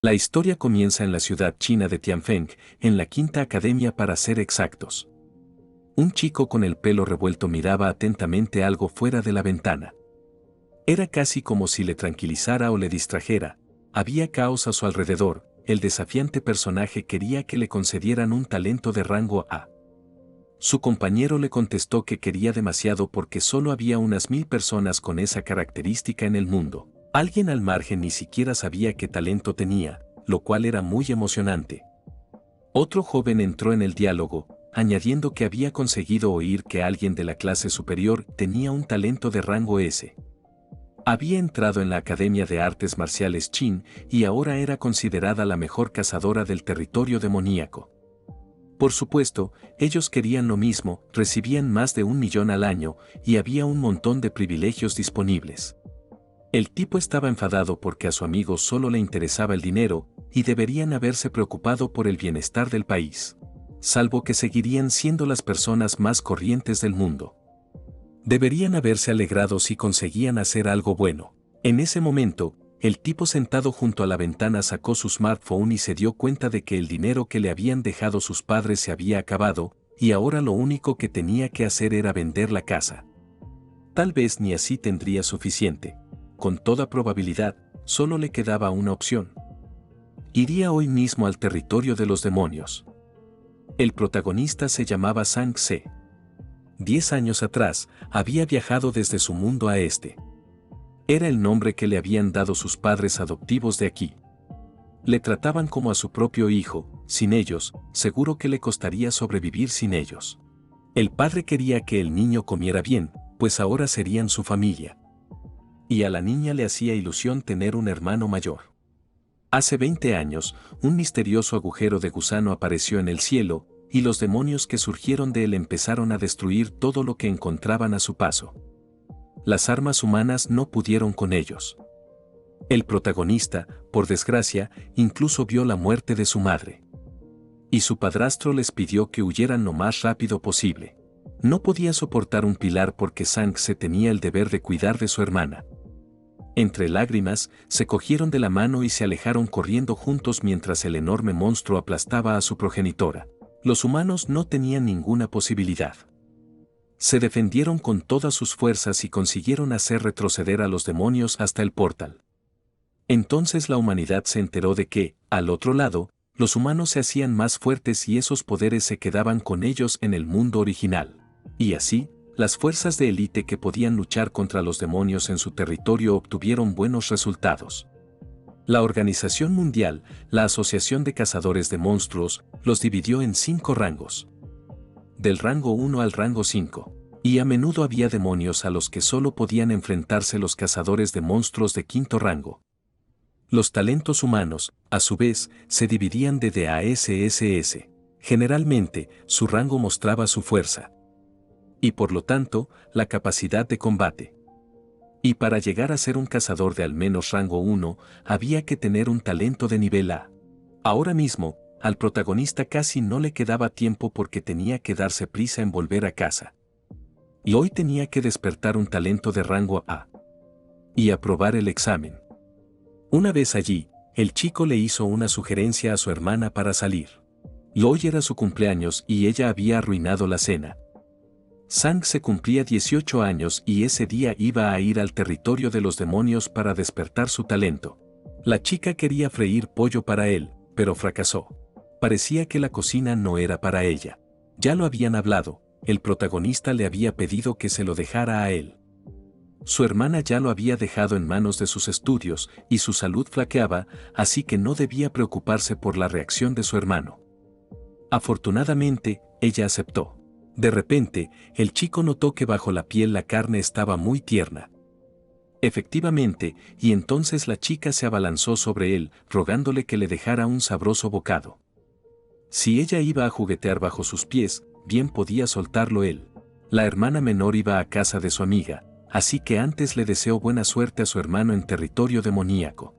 La historia comienza en la ciudad china de Tianfeng, en la Quinta Academia para ser exactos. Un chico con el pelo revuelto miraba atentamente algo fuera de la ventana. Era casi como si le tranquilizara o le distrajera. Había caos a su alrededor. El desafiante personaje quería que le concedieran un talento de rango A. Su compañero le contestó que quería demasiado porque solo había unas 1000 personas con esa característica en el mundo. Alguien al margen ni siquiera sabía qué talento tenía, lo cual era muy emocionante. Otro joven entró en el diálogo, añadiendo que había conseguido oír que alguien de la clase superior tenía un talento de rango S. Había entrado en la Academia de Artes Marciales Qin y ahora era considerada la mejor cazadora del territorio demoníaco. Por supuesto, ellos querían lo mismo, recibían más de 1 millón al año y había un montón de privilegios disponibles. El tipo estaba enfadado porque a su amigo solo le interesaba el dinero y deberían haberse preocupado por el bienestar del país. Salvo que seguirían siendo las personas más corrientes del mundo. Deberían haberse alegrado si conseguían hacer algo bueno. En ese momento, el tipo sentado junto a la ventana sacó su smartphone y se dio cuenta de que el dinero que le habían dejado sus padres se había acabado, y ahora lo único que tenía que hacer era vender la casa. Tal vez ni así tendría suficiente. Con toda probabilidad, solo le quedaba una opción. Iría hoy mismo al territorio de los demonios. El protagonista se llamaba Sang Se. 10 años atrás, había viajado desde su mundo a este. Era el nombre que le habían dado sus padres adoptivos de aquí. Le trataban como a su propio hijo, sin ellos, seguro que le costaría sobrevivir sin ellos. El padre quería que el niño comiera bien, pues ahora serían su familia. Y a la niña le hacía ilusión tener un hermano mayor. Hace 20 años, un misterioso agujero de gusano apareció en el cielo, y los demonios que surgieron de él empezaron a destruir todo lo que encontraban a su paso. Las armas humanas no pudieron con ellos. El protagonista, por desgracia, incluso vio la muerte de su madre. Y su padrastro les pidió que huyeran lo más rápido posible. No podía soportar un pilar porque Sang Se tenía el deber de cuidar de su hermana. Entre lágrimas, se cogieron de la mano y se alejaron corriendo juntos mientras el enorme monstruo aplastaba a su progenitora. Los humanos no tenían ninguna posibilidad. Se defendieron con todas sus fuerzas y consiguieron hacer retroceder a los demonios hasta el portal. Entonces la humanidad se enteró de que, al otro lado, los humanos se hacían más fuertes y esos poderes se quedaban con ellos en el mundo original. Y así, las fuerzas de élite que podían luchar contra los demonios en su territorio obtuvieron buenos resultados. La Organización Mundial, la Asociación de Cazadores de Monstruos, los dividió en 5 rangos. Del rango 1 al rango 5. Y a menudo había demonios a los que solo podían enfrentarse los cazadores de monstruos de 5.º rango. Los talentos humanos, a su vez, se dividían de D a S. Generalmente, su rango mostraba su fuerza. Y por lo tanto, la capacidad de combate. Y para llegar a ser un cazador de al menos rango 1, había que tener un talento de nivel A. Ahora mismo, al protagonista casi no le quedaba tiempo porque tenía que darse prisa en volver a casa. Y hoy tenía que despertar un talento de rango A. Y aprobar el examen. Una vez allí, el chico le hizo una sugerencia a su hermana para salir. Y hoy era su cumpleaños y ella había arruinado la cena. Sang Se cumplía 18 años y ese día iba a ir al territorio de los demonios para despertar su talento. La chica quería freír pollo para él, pero fracasó. Parecía que la cocina no era para ella. Ya lo habían hablado, el protagonista le había pedido que se lo dejara a él. Su hermana ya lo había dejado en manos de sus estudios y su salud flaqueaba, así que no debía preocuparse por la reacción de su hermano. Afortunadamente, ella aceptó. De repente, el chico notó que bajo la piel la carne estaba muy tierna. Efectivamente, y entonces la chica se abalanzó sobre él, rogándole que le dejara un sabroso bocado. Si ella iba a juguetear bajo sus pies, bien podía soltarlo él. La hermana menor iba a casa de su amiga, así que antes le deseó buena suerte a su hermano en territorio demoníaco.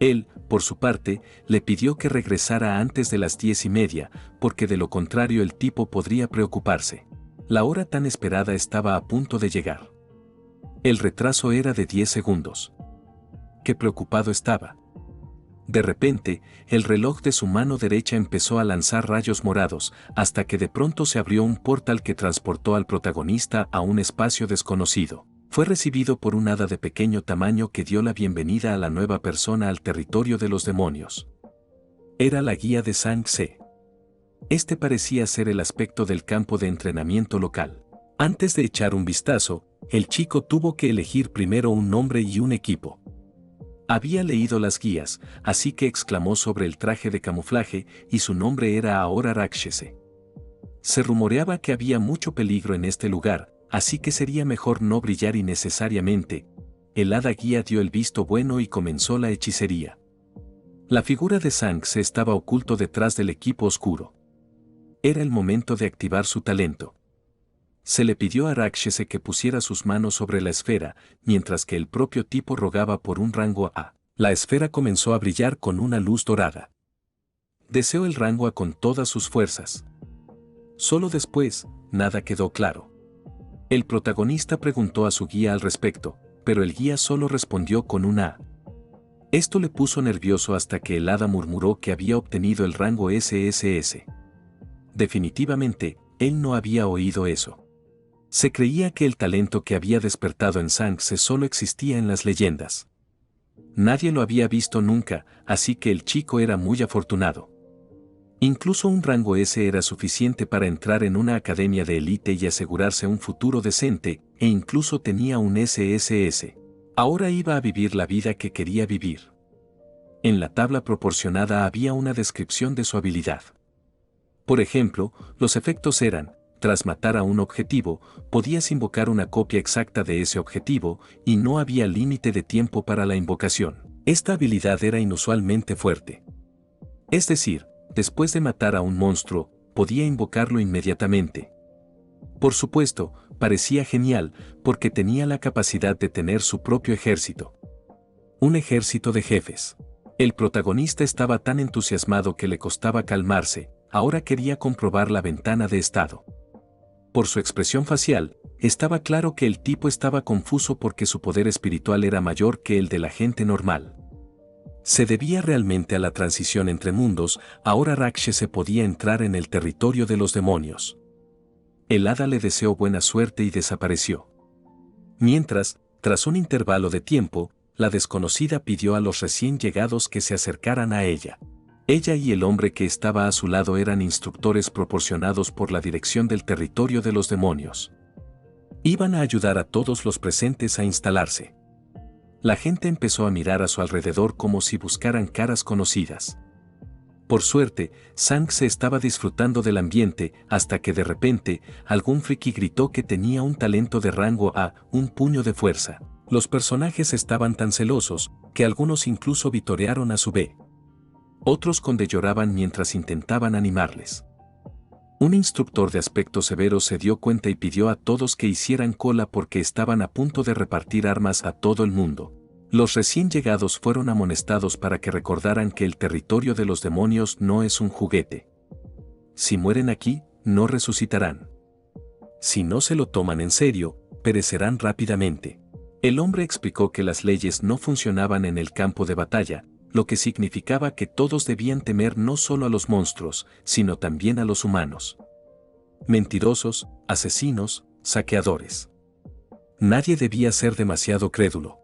Él, por su parte, le pidió que regresara antes de las 10:30, porque de lo contrario el tipo podría preocuparse. La hora tan esperada estaba a punto de llegar. El retraso era de 10 segundos. Qué preocupado estaba. De repente, el reloj de su mano derecha empezó a lanzar rayos morados, hasta que de pronto se abrió un portal que transportó al protagonista a un espacio desconocido. Fue recibido por un hada de pequeño tamaño que dio la bienvenida a la nueva persona al territorio de los demonios. Era la guía de Sang-se. Este parecía ser el aspecto del campo de entrenamiento local. Antes de echar un vistazo, el chico tuvo que elegir primero un nombre y un equipo. Había leído las guías, así que exclamó sobre el traje de camuflaje y su nombre era ahora Rakshese. Se rumoreaba que había mucho peligro en este lugar, así que sería mejor no brillar innecesariamente. El hada guía dio el visto bueno y comenzó la hechicería. La figura de Sang-se estaba oculto detrás del equipo oscuro. Era el momento de activar su talento. Se le pidió a Rakshese que pusiera sus manos sobre la esfera, mientras que el propio tipo rogaba por un rango A. La esfera comenzó a brillar con una luz dorada. Deseó el rango A con todas sus fuerzas. Solo después, nada quedó claro. El protagonista preguntó a su guía al respecto, pero el guía solo respondió con una A. Esto le puso nervioso hasta que el hada murmuró que había obtenido el rango SSS. Definitivamente, él no había oído eso. Se creía que el talento que había despertado en Sang-se solo existía en las leyendas. Nadie lo había visto nunca, así que el chico era muy afortunado. Incluso un rango S era suficiente para entrar en una academia de élite y asegurarse un futuro decente, e incluso tenía un SSS. Ahora iba a vivir la vida que quería vivir. En la tabla proporcionada había una descripción de su habilidad. Por ejemplo, los efectos eran: tras matar a un objetivo, podías invocar una copia exacta de ese objetivo, y no había límite de tiempo para la invocación. Esta habilidad era inusualmente fuerte. Es decir, después de matar a un monstruo, podía invocarlo inmediatamente. Por supuesto, parecía genial, porque tenía la capacidad de tener su propio ejército. Un ejército de jefes. El protagonista estaba tan entusiasmado que le costaba calmarse, ahora quería comprobar la ventana de estado. Por su expresión facial, estaba claro que el tipo estaba confuso porque su poder espiritual era mayor que el de la gente normal. ¿Se debía realmente a la transición entre mundos? Ahora Rakshese podía entrar en el territorio de los demonios. El hada le deseó buena suerte y desapareció. Mientras, tras un intervalo de tiempo, la desconocida pidió a los recién llegados que se acercaran a ella. Ella y el hombre que estaba a su lado eran instructores proporcionados por la dirección del territorio de los demonios. Iban a ayudar a todos los presentes a instalarse. La gente empezó a mirar a su alrededor como si buscaran caras conocidas. Por suerte, Sang-se estaba disfrutando del ambiente hasta que de repente, algún friki gritó que tenía un talento de rango A, un puño de fuerza. Los personajes estaban tan celosos que algunos incluso vitorearon a su vez. Otros lloraban mientras intentaban animarles. Un instructor de aspecto severo se dio cuenta y pidió a todos que hicieran cola porque estaban a punto de repartir armas a todo el mundo. Los recién llegados fueron amonestados para que recordaran que el territorio de los demonios no es un juguete. Si mueren aquí, no resucitarán. Si no se lo toman en serio, perecerán rápidamente. El hombre explicó que las leyes no funcionaban en el campo de batalla, lo que significaba que todos debían temer no solo a los monstruos, sino también a los humanos. Mentirosos, asesinos, saqueadores. Nadie debía ser demasiado crédulo.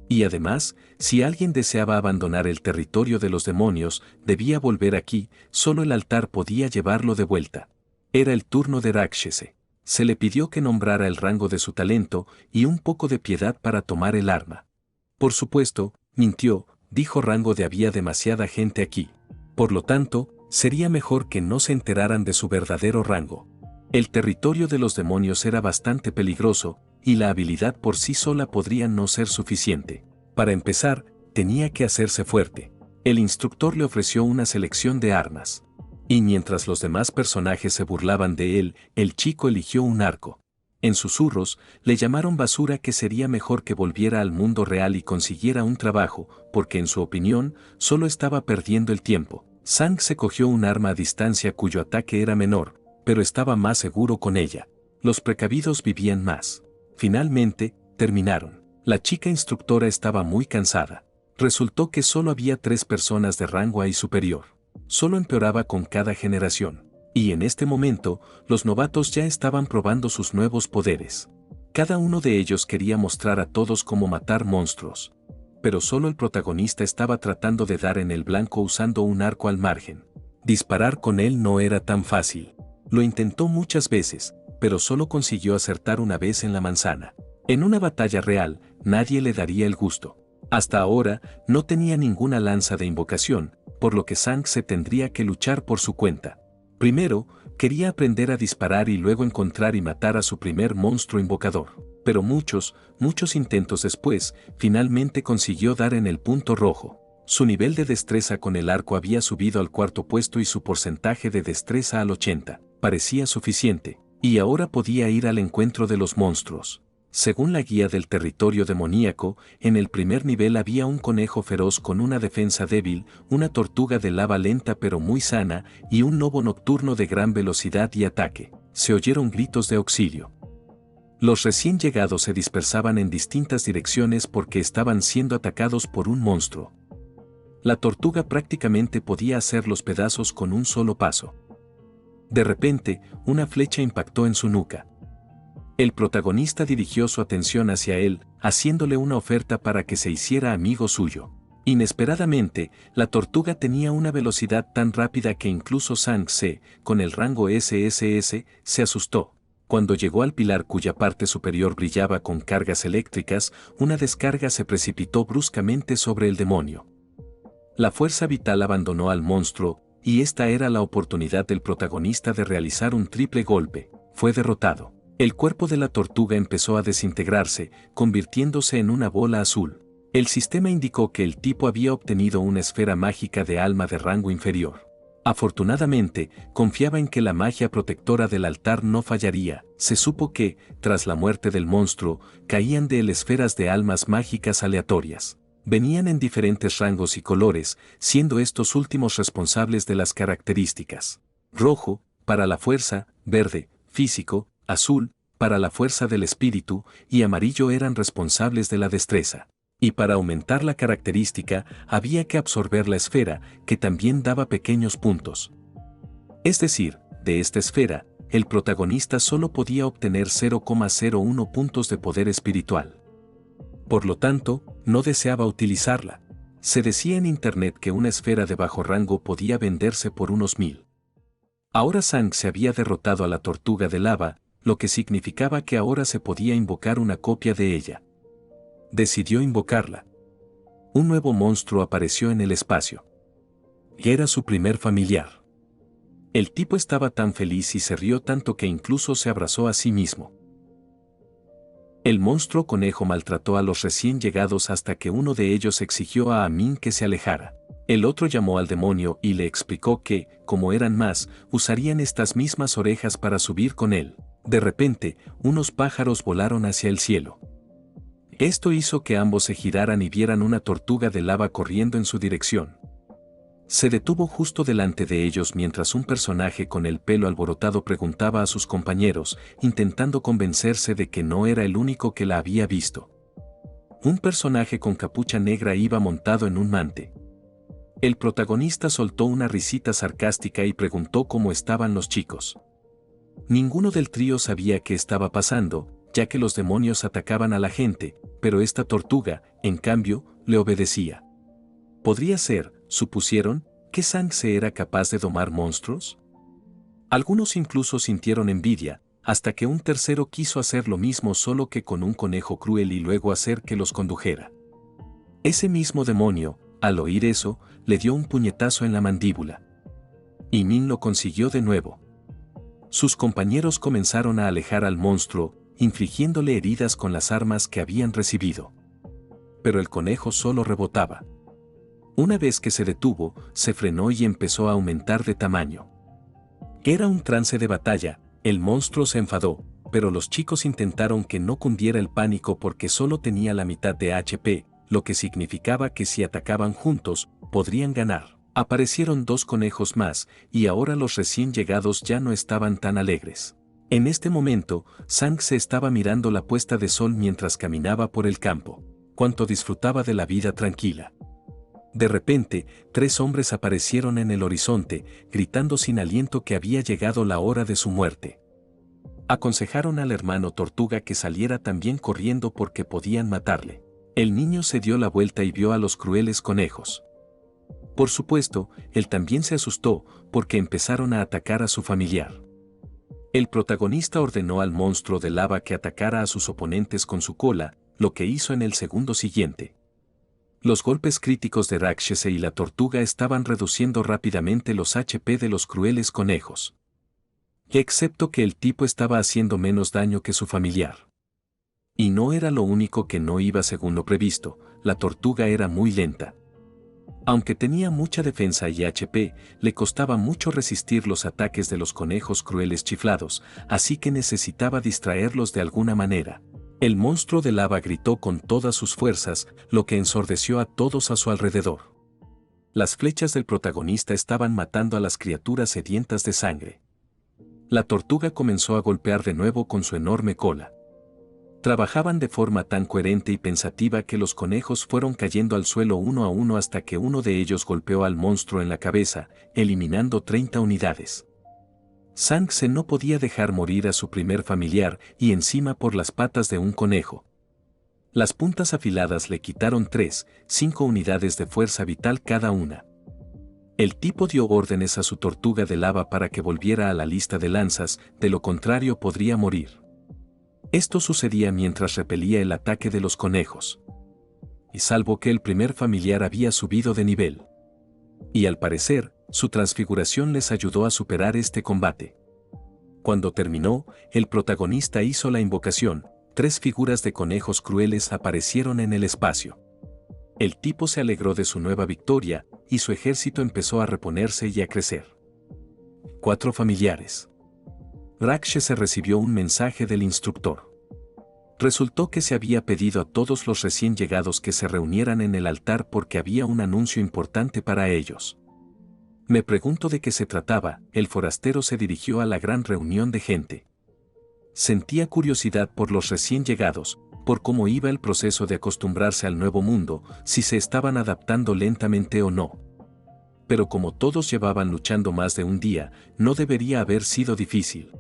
Y además, si alguien deseaba abandonar el territorio de los demonios, debía volver aquí, solo el altar podía llevarlo de vuelta. Era el turno de Rakshese. Se le pidió que nombrara el rango de su talento y un poco de piedad para tomar el arma. Por supuesto, mintió. Dijo rango de había demasiada gente aquí. Por lo tanto, sería mejor que no se enteraran de su verdadero rango. El territorio de los demonios era bastante peligroso, y la habilidad por sí sola podría no ser suficiente. Para empezar, tenía que hacerse fuerte. El instructor le ofreció una selección de armas. Y mientras los demás personajes se burlaban de él, el chico eligió un arco. En susurros, le llamaron basura que sería mejor que volviera al mundo real y consiguiera un trabajo, porque en su opinión, solo estaba perdiendo el tiempo. Sang-se cogió un arma a distancia cuyo ataque era menor, pero estaba más seguro con ella. Los precavidos vivían más. Finalmente, terminaron. La chica instructora estaba muy cansada. Resultó que solo había 3 personas de rango A y superior. Solo empeoraba con cada generación. Y en este momento, los novatos ya estaban probando sus nuevos poderes. Cada uno de ellos quería mostrar a todos cómo matar monstruos. Pero solo el protagonista estaba tratando de dar en el blanco usando un arco al margen. Disparar con él no era tan fácil. Lo intentó muchas veces, pero solo consiguió acertar una vez en la manzana. En una batalla real, nadie le daría el gusto. Hasta ahora, no tenía ninguna lanza de invocación, por lo que Sang se tendría que luchar por su cuenta. Primero, quería aprender a disparar y luego encontrar y matar a su primer monstruo invocador. Pero muchos intentos después, finalmente consiguió dar en el punto rojo. Su nivel de destreza con el arco había subido al 4.º puesto y su porcentaje de destreza al 80. Parecía suficiente, y ahora podía ir al encuentro de los monstruos. Según la guía del territorio demoníaco, en el primer nivel había un conejo feroz con una defensa débil, una tortuga de lava lenta pero muy sana, y un lobo nocturno de gran velocidad y ataque. Se oyeron gritos de auxilio. Los recién llegados se dispersaban en distintas direcciones porque estaban siendo atacados por un monstruo. La tortuga prácticamente podía hacer los pedazos con un solo paso. De repente, una flecha impactó en su nuca. El protagonista dirigió su atención hacia él, haciéndole una oferta para que se hiciera amigo suyo. Inesperadamente, la tortuga tenía una velocidad tan rápida que incluso Sang Se, con el rango SSS, se asustó. Cuando llegó al pilar cuya parte superior brillaba con cargas eléctricas, una descarga se precipitó bruscamente sobre el demonio. La fuerza vital abandonó al monstruo, y esta era la oportunidad del protagonista de realizar un triple golpe. Fue derrotado. El cuerpo de la tortuga empezó a desintegrarse, convirtiéndose en una bola azul. El sistema indicó que el tipo había obtenido una esfera mágica de alma de rango inferior. Afortunadamente, confiaba en que la magia protectora del altar no fallaría. Se supo que, tras la muerte del monstruo, caían de él esferas de almas mágicas aleatorias. Venían en diferentes rangos y colores, siendo estos últimos responsables de las características. Rojo, para la fuerza; verde, físico; azul, para la fuerza del espíritu; y amarillo eran responsables de la destreza. Y para aumentar la característica, había que absorber la esfera, que también daba pequeños puntos. Es decir, de esta esfera, el protagonista solo podía obtener 0,01 puntos de poder espiritual. Por lo tanto, no deseaba utilizarla. Se decía en internet que una esfera de bajo rango podía venderse por unos 1000. Ahora Sang se había derrotado a la tortuga de lava, lo que significaba que ahora se podía invocar una copia de ella. Decidió invocarla. Un nuevo monstruo apareció en el espacio. Y era su primer familiar. El tipo estaba tan feliz y se rió tanto que incluso se abrazó a sí mismo. El monstruo conejo maltrató a los recién llegados hasta que uno de ellos exigió a Amin que se alejara. El otro llamó al demonio y le explicó que, como eran más, usarían estas mismas orejas para subir con él. De repente, unos pájaros volaron hacia el cielo. Esto hizo que ambos se giraran y vieran una tortuga de lava corriendo en su dirección. Se detuvo justo delante de ellos mientras un personaje con el pelo alborotado preguntaba a sus compañeros, intentando convencerse de que no era el único que la había visto. Un personaje con capucha negra iba montado en un mante. El protagonista soltó una risita sarcástica y preguntó cómo estaban los chicos. Ninguno del trío sabía qué estaba pasando, ya que los demonios atacaban a la gente, pero esta tortuga, en cambio, le obedecía. ¿Podría ser, supusieron, que Sang Se era capaz de domar monstruos? Algunos incluso sintieron envidia, hasta que un tercero quiso hacer lo mismo solo que con un conejo cruel y luego hacer que los condujera. Ese mismo demonio, al oír eso, le dio un puñetazo en la mandíbula. Y Min lo consiguió de nuevo. Sus compañeros comenzaron a alejar al monstruo, infligiéndole heridas con las armas que habían recibido. Pero el conejo solo rebotaba. Una vez que se detuvo, se frenó y empezó a aumentar de tamaño. Era un trance de batalla, el monstruo se enfadó, pero los chicos intentaron que no cundiera el pánico porque solo tenía la mitad de HP, lo que significaba que si atacaban juntos, podrían ganar. Aparecieron 2 conejos más, y ahora los recién llegados ya no estaban tan alegres. En este momento, Sang se estaba mirando la puesta de sol mientras caminaba por el campo. Cuánto disfrutaba de la vida tranquila. De repente, 3 hombres aparecieron en el horizonte, gritando sin aliento que había llegado la hora de su muerte. Aconsejaron al hermano tortuga que saliera también corriendo porque podían matarle. El niño se dio la vuelta y vio a los crueles conejos. Por supuesto, él también se asustó porque empezaron a atacar a su familiar. El protagonista ordenó al monstruo de lava que atacara a sus oponentes con su cola, lo que hizo en el segundo siguiente. Los golpes críticos de Rákshese y la tortuga estaban reduciendo rápidamente los HP de los crueles conejos. Excepto que el tipo estaba haciendo menos daño que su familiar. Y no era lo único que no iba según lo previsto, la tortuga era muy lenta. Aunque tenía mucha defensa y HP, le costaba mucho resistir los ataques de los conejos crueles chiflados, así que necesitaba distraerlos de alguna manera. El monstruo de lava gritó con todas sus fuerzas, lo que ensordeció a todos a su alrededor. Las flechas del protagonista estaban matando a las criaturas sedientas de sangre. La tortuga comenzó a golpear de nuevo con su enorme cola. Trabajaban de forma tan coherente y pensativa que los conejos fueron cayendo al suelo uno a uno hasta que uno de ellos golpeó al monstruo en la cabeza, eliminando 30 unidades. Sánchez no podía dejar morir a su primer familiar y encima por las patas de un conejo. Las puntas afiladas le quitaron 5 unidades de fuerza vital cada una. El tipo dio órdenes a su tortuga de lava para que volviera a la lista de lanzas, de lo contrario podría morir. Esto sucedía mientras repelía el ataque de los conejos. Y salvo que el primer familiar había subido de nivel. Y al parecer, su transfiguración les ayudó a superar este combate. Cuando terminó, el protagonista hizo la invocación, 3 figuras de conejos crueles aparecieron en el espacio. El tipo se alegró de su nueva victoria, y su ejército empezó a reponerse y a crecer. 4 familiares. Rákshese recibió un mensaje del instructor. Resultó que se había pedido a todos los recién llegados que se reunieran en el altar porque había un anuncio importante para ellos. Me pregunto de qué se trataba, el forastero se dirigió a la gran reunión de gente. Sentía curiosidad por los recién llegados, por cómo iba el proceso de acostumbrarse al nuevo mundo, si se estaban adaptando lentamente o no. Pero como todos llevaban luchando más de un día, no debería haber sido difícil.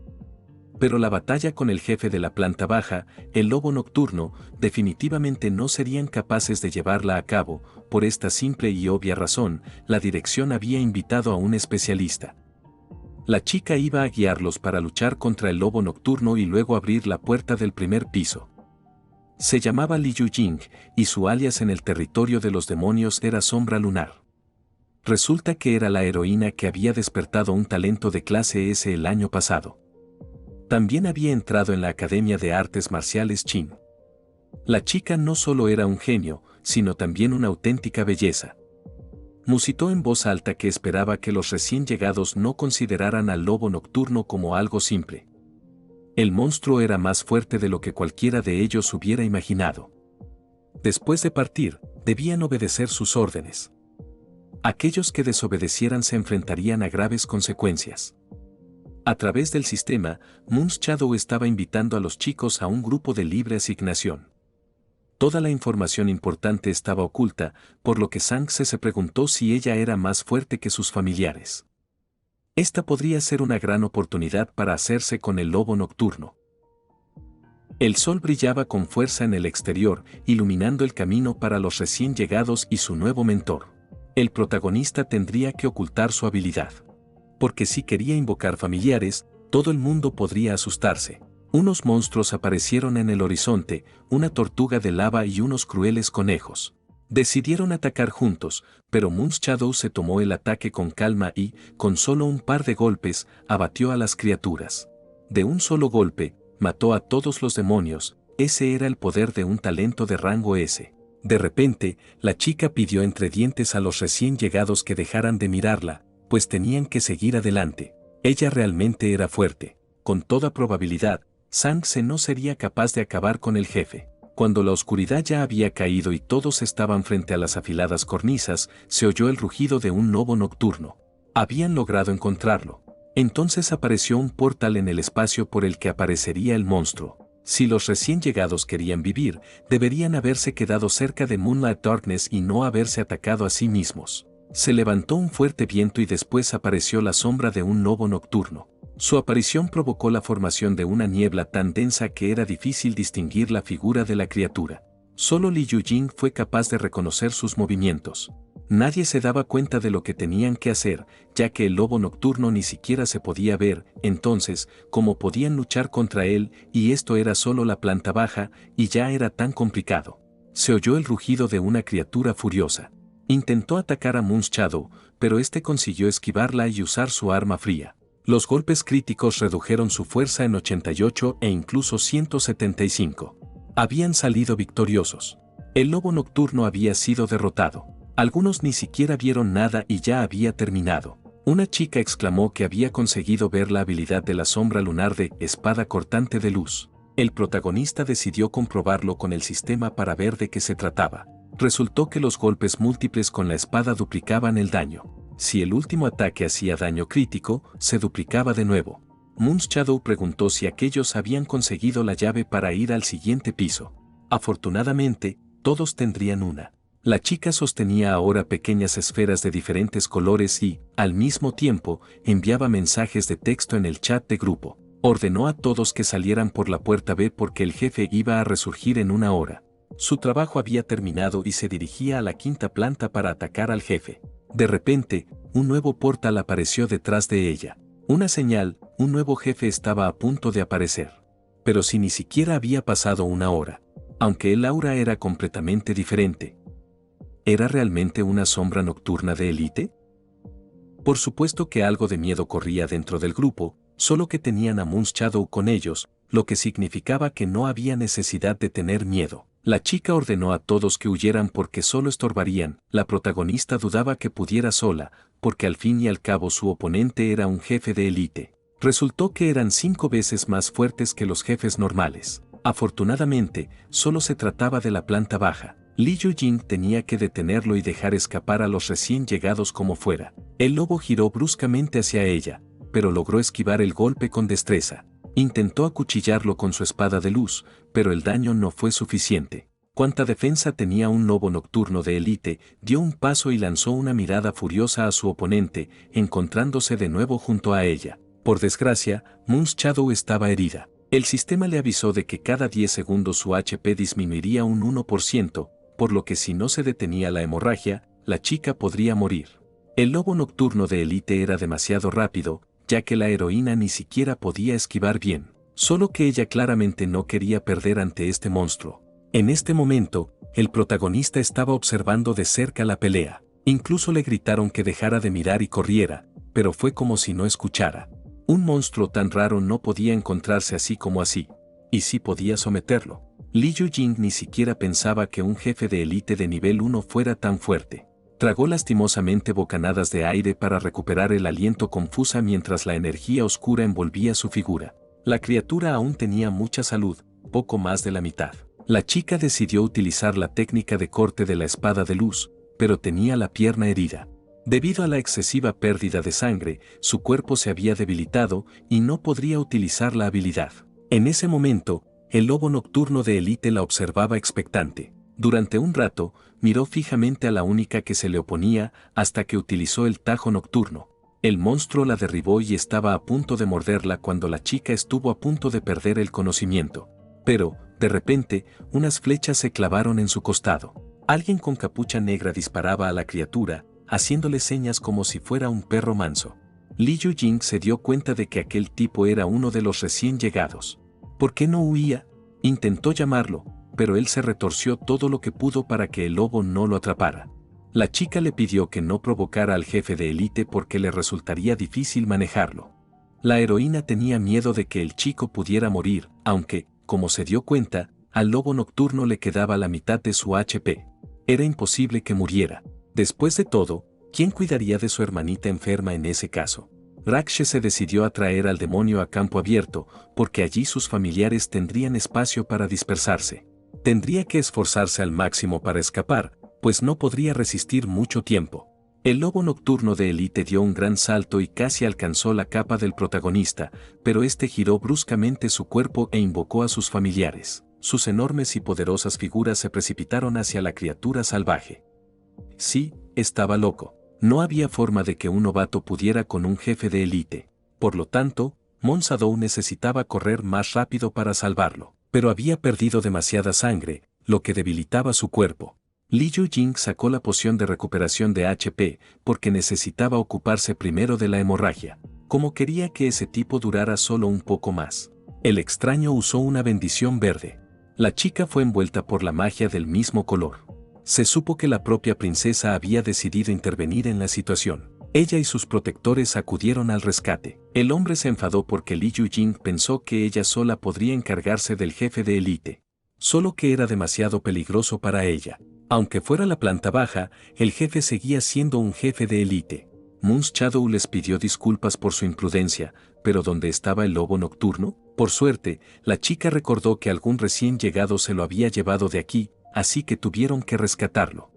Pero la batalla con el jefe de la planta baja, el lobo nocturno, definitivamente no serían capaces de llevarla a cabo, por esta simple y obvia razón, la dirección había invitado a un especialista. La chica iba a guiarlos para luchar contra el lobo nocturno y luego abrir la puerta del primer piso. Se llamaba Li Yujing, y su alias en el territorio de los demonios era Sombra Lunar. Resulta que era la heroína que había despertado un talento de clase S el año pasado. También había entrado en la Academia de Artes Marciales Qin. La chica no solo era un genio, sino también una auténtica belleza. Musitó en voz alta que esperaba que los recién llegados no consideraran al lobo nocturno como algo simple. El monstruo era más fuerte de lo que cualquiera de ellos hubiera imaginado. Después de partir, debían obedecer sus órdenes. Aquellos que desobedecieran se enfrentarían a graves consecuencias. A través del sistema, Moon's Shadow estaba invitando a los chicos a un grupo de libre asignación. Toda la información importante estaba oculta, por lo que Sánchez se preguntó si ella era más fuerte que sus familiares. Esta podría ser una gran oportunidad para hacerse con el lobo nocturno. El sol brillaba con fuerza en el exterior, iluminando el camino para los recién llegados y su nuevo mentor. El protagonista tendría que ocultar su habilidad. Porque si quería invocar familiares, todo el mundo podría asustarse. Unos monstruos aparecieron en el horizonte, una tortuga de lava y unos crueles conejos. Decidieron atacar juntos, pero Moon's Shadow se tomó el ataque con calma y, con solo un par de golpes, abatió a las criaturas. De un solo golpe, mató a todos los demonios, ese era el poder de un talento de rango S. De repente, la chica pidió entre dientes a los recién llegados que dejaran de mirarla, pues tenían que seguir adelante. Ella realmente era fuerte. Con toda probabilidad, Sánchez no sería capaz de acabar con el jefe. Cuando la oscuridad ya había caído y todos estaban frente a las afiladas cornisas, se oyó el rugido de un lobo nocturno. Habían logrado encontrarlo. Entonces apareció un portal en el espacio por el que aparecería el monstruo. Si los recién llegados querían vivir, deberían haberse quedado cerca de Moonlight Darkness y no haberse atacado a sí mismos. Se levantó un fuerte viento y después apareció la sombra de un lobo nocturno. Su aparición provocó la formación de una niebla tan densa que era difícil distinguir la figura de la criatura. Solo Li Yujing fue capaz de reconocer sus movimientos. Nadie se daba cuenta de lo que tenían que hacer, ya que el lobo nocturno ni siquiera se podía ver. Entonces, ¿cómo podían luchar contra él? Y esto era solo la planta baja, y ya era tan complicado. Se oyó el rugido de una criatura furiosa. Intentó atacar a Moon's Shadow, pero este consiguió esquivarla y usar su arma fría. Los golpes críticos redujeron su fuerza en 88 e incluso 175. Habían salido victoriosos. El lobo nocturno había sido derrotado. Algunos ni siquiera vieron nada y ya había terminado. Una chica exclamó que había conseguido ver la habilidad de la sombra lunar de espada cortante de luz. El protagonista decidió comprobarlo con el sistema para ver de qué se trataba. Resultó que los golpes múltiples con la espada duplicaban el daño. Si el último ataque hacía daño crítico, se duplicaba de nuevo. Moon's Shadow preguntó si aquellos habían conseguido la llave para ir al siguiente piso. Afortunadamente, todos tendrían una. La chica sostenía ahora pequeñas esferas de diferentes colores y, al mismo tiempo, enviaba mensajes de texto en el chat de grupo. Ordenó a todos que salieran por la puerta B porque el jefe iba a resurgir en una hora. Su trabajo había terminado y se dirigía a la quinta planta para atacar al jefe. De repente, un nuevo portal apareció detrás de ella. Una señal, un nuevo jefe estaba a punto de aparecer. Pero si ni siquiera había pasado una hora. Aunque el aura era completamente diferente. ¿Era realmente una sombra nocturna de élite? Por supuesto que algo de miedo corría dentro del grupo, solo que tenían a Moon's Shadow con ellos, lo que significaba que no había necesidad de tener miedo. La chica ordenó a todos que huyeran porque solo estorbarían. La protagonista dudaba que pudiera sola, porque al fin y al cabo su oponente era un jefe de élite. Resultó que eran 5 veces más fuertes que los jefes normales. Afortunadamente, solo se trataba de la planta baja. Li Yujing tenía que detenerlo y dejar escapar a los recién llegados como fuera. El lobo giró bruscamente hacia ella, pero logró esquivar el golpe con destreza. Intentó acuchillarlo con su espada de luz, pero el daño no fue suficiente. Cuanta defensa tenía un lobo nocturno de élite, dio un paso y lanzó una mirada furiosa a su oponente, encontrándose de nuevo junto a ella. Por desgracia, Moon's Shadow estaba herida. El sistema le avisó de que cada 10 segundos su HP disminuiría un 1%, por lo que si no se detenía la hemorragia, la chica podría morir. El lobo nocturno de élite era demasiado rápido, ya que la heroína ni siquiera podía esquivar bien. Solo que ella claramente no quería perder ante este monstruo. En este momento, el protagonista estaba observando de cerca la pelea. Incluso le gritaron que dejara de mirar y corriera, pero fue como si no escuchara. Un monstruo tan raro no podía encontrarse así como así. Y sí podía someterlo. Li Yujing ni siquiera pensaba que un jefe de élite de nivel 1 fuera tan fuerte. Tragó lastimosamente bocanadas de aire para recuperar el aliento confusa mientras la energía oscura envolvía su figura. La criatura aún tenía mucha salud, poco más de la mitad. La chica decidió utilizar la técnica de corte de la espada de luz, pero tenía la pierna herida. Debido a la excesiva pérdida de sangre, su cuerpo se había debilitado y no podría utilizar la habilidad. En ese momento, el lobo nocturno de élite la observaba expectante. Durante un rato, miró fijamente a la única que se le oponía hasta que utilizó el tajo nocturno. El monstruo la derribó y estaba a punto de morderla cuando la chica estuvo a punto de perder el conocimiento. Pero, de repente, unas flechas se clavaron en su costado. Alguien con capucha negra disparaba a la criatura, haciéndole señas como si fuera un perro manso. Li Yujing se dio cuenta de que aquel tipo era uno de los recién llegados. ¿Por qué no huía? Intentó llamarlo, pero él se retorció todo lo que pudo para que el lobo no lo atrapara. La chica le pidió que no provocara al jefe de élite porque le resultaría difícil manejarlo. La heroína tenía miedo de que el chico pudiera morir, aunque, como se dio cuenta, al lobo nocturno le quedaba la mitad de su HP. Era imposible que muriera. Después de todo, ¿quién cuidaría de su hermanita enferma en ese caso? Rakshe se decidió a traer al demonio a campo abierto, porque allí sus familiares tendrían espacio para dispersarse. Tendría que esforzarse al máximo para escapar, pues no podría resistir mucho tiempo. El lobo nocturno de élite dio un gran salto y casi alcanzó la capa del protagonista, pero este giró bruscamente su cuerpo e invocó a sus familiares. Sus enormes y poderosas figuras se precipitaron hacia la criatura salvaje. Sí, estaba loco. No había forma de que un novato pudiera con un jefe de élite. Por lo tanto, Monsadou necesitaba correr más rápido para salvarlo. Pero había perdido demasiada sangre, lo que debilitaba su cuerpo. Li Yujing sacó la poción de recuperación de HP porque necesitaba ocuparse primero de la hemorragia, como quería que ese tipo durara solo un poco más. El extraño usó una bendición verde. La chica fue envuelta por la magia del mismo color. Se supo que la propia princesa había decidido intervenir en la situación. Ella y sus protectores acudieron al rescate. El hombre se enfadó porque Li Yujing pensó que ella sola podría encargarse del jefe de élite. Solo que era demasiado peligroso para ella. Aunque fuera la planta baja, el jefe seguía siendo un jefe de élite. Moon's Shadow les pidió disculpas por su imprudencia, pero ¿dónde estaba el lobo nocturno? Por suerte, la chica recordó que algún recién llegado se lo había llevado de aquí, así que tuvieron que rescatarlo.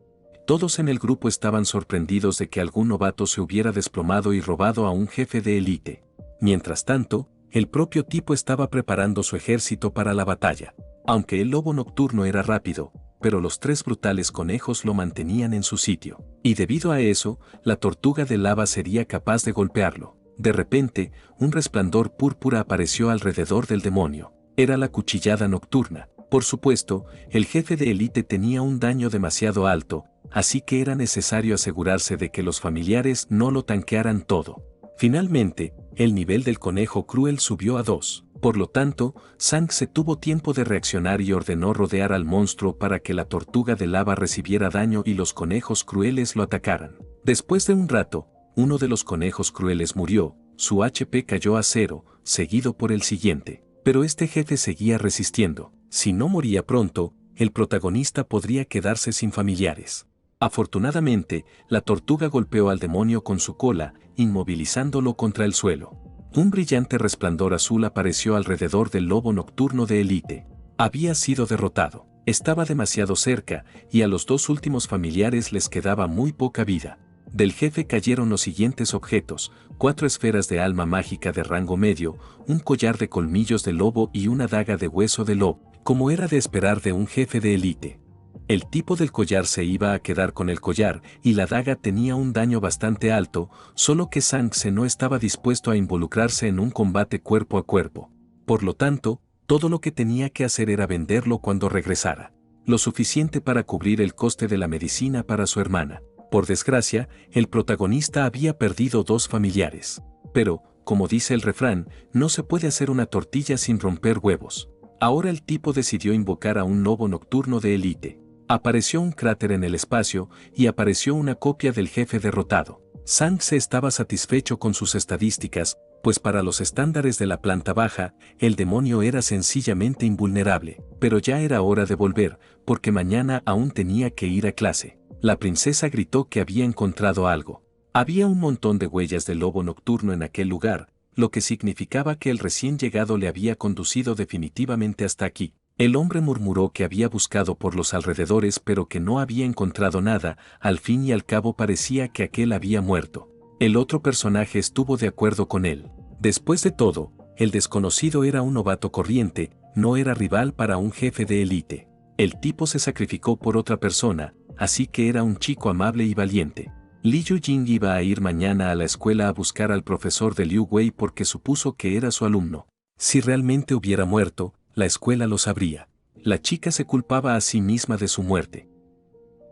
Todos en el grupo estaban sorprendidos de que algún novato se hubiera desplomado y robado a un jefe de élite. Mientras tanto, el propio tipo estaba preparando su ejército para la batalla. Aunque el lobo nocturno era rápido, pero los 3 brutales conejos lo mantenían en su sitio. Y debido a eso, la tortuga de lava sería capaz de golpearlo. De repente, un resplandor púrpura apareció alrededor del demonio. Era la cuchillada nocturna. Por supuesto, el jefe de élite tenía un daño demasiado alto, así que era necesario asegurarse de que los familiares no lo tanquearan todo. Finalmente, el nivel del conejo cruel subió a 2. Por lo tanto, Sang se tuvo tiempo de reaccionar y ordenó rodear al monstruo para que la tortuga de lava recibiera daño y los conejos crueles lo atacaran. Después de un rato, uno de los conejos crueles murió, su HP cayó a 0, seguido por el siguiente. Pero este jefe seguía resistiendo. Si no moría pronto, el protagonista podría quedarse sin familiares. Afortunadamente, la tortuga golpeó al demonio con su cola, inmovilizándolo contra el suelo. Un brillante resplandor azul apareció alrededor del lobo nocturno de élite. Había sido derrotado. Estaba demasiado cerca, y a los 2 últimos familiares les quedaba muy poca vida. Del jefe cayeron los siguientes objetos: 4 esferas de alma mágica de rango medio, un collar de colmillos de lobo y una daga de hueso de lobo, como era de esperar de un jefe de élite. El tipo del collar se iba a quedar con el collar y la daga tenía un daño bastante alto, solo que Sang no estaba dispuesto a involucrarse en un combate cuerpo a cuerpo. Por lo tanto, todo lo que tenía que hacer era venderlo cuando regresara. Lo suficiente para cubrir el coste de la medicina para su hermana. Por desgracia, el protagonista había perdido 2 familiares. Pero, como dice el refrán, no se puede hacer una tortilla sin romper huevos. Ahora el tipo decidió invocar a un lobo nocturno de élite. Apareció un cráter en el espacio y apareció una copia del jefe derrotado. Sang estaba satisfecho con sus estadísticas, pues para los estándares de la planta baja, el demonio era sencillamente invulnerable. Pero ya era hora de volver, porque mañana aún tenía que ir a clase. La princesa gritó que había encontrado algo. Había un montón de huellas del lobo nocturno en aquel lugar, lo que significaba que el recién llegado le había conducido definitivamente hasta aquí. El hombre murmuró que había buscado por los alrededores pero que no había encontrado nada. Al fin y al cabo parecía que aquel había muerto. El otro personaje estuvo de acuerdo con él. Después de todo, el desconocido era un novato corriente, no era rival para un jefe de élite. El tipo se sacrificó por otra persona, así que era un chico amable y valiente. Li Yujing iba a ir mañana a la escuela a buscar al profesor de Liu Wei porque supuso que era su alumno. Si realmente hubiera muerto, la escuela lo sabría. La chica se culpaba a sí misma de su muerte.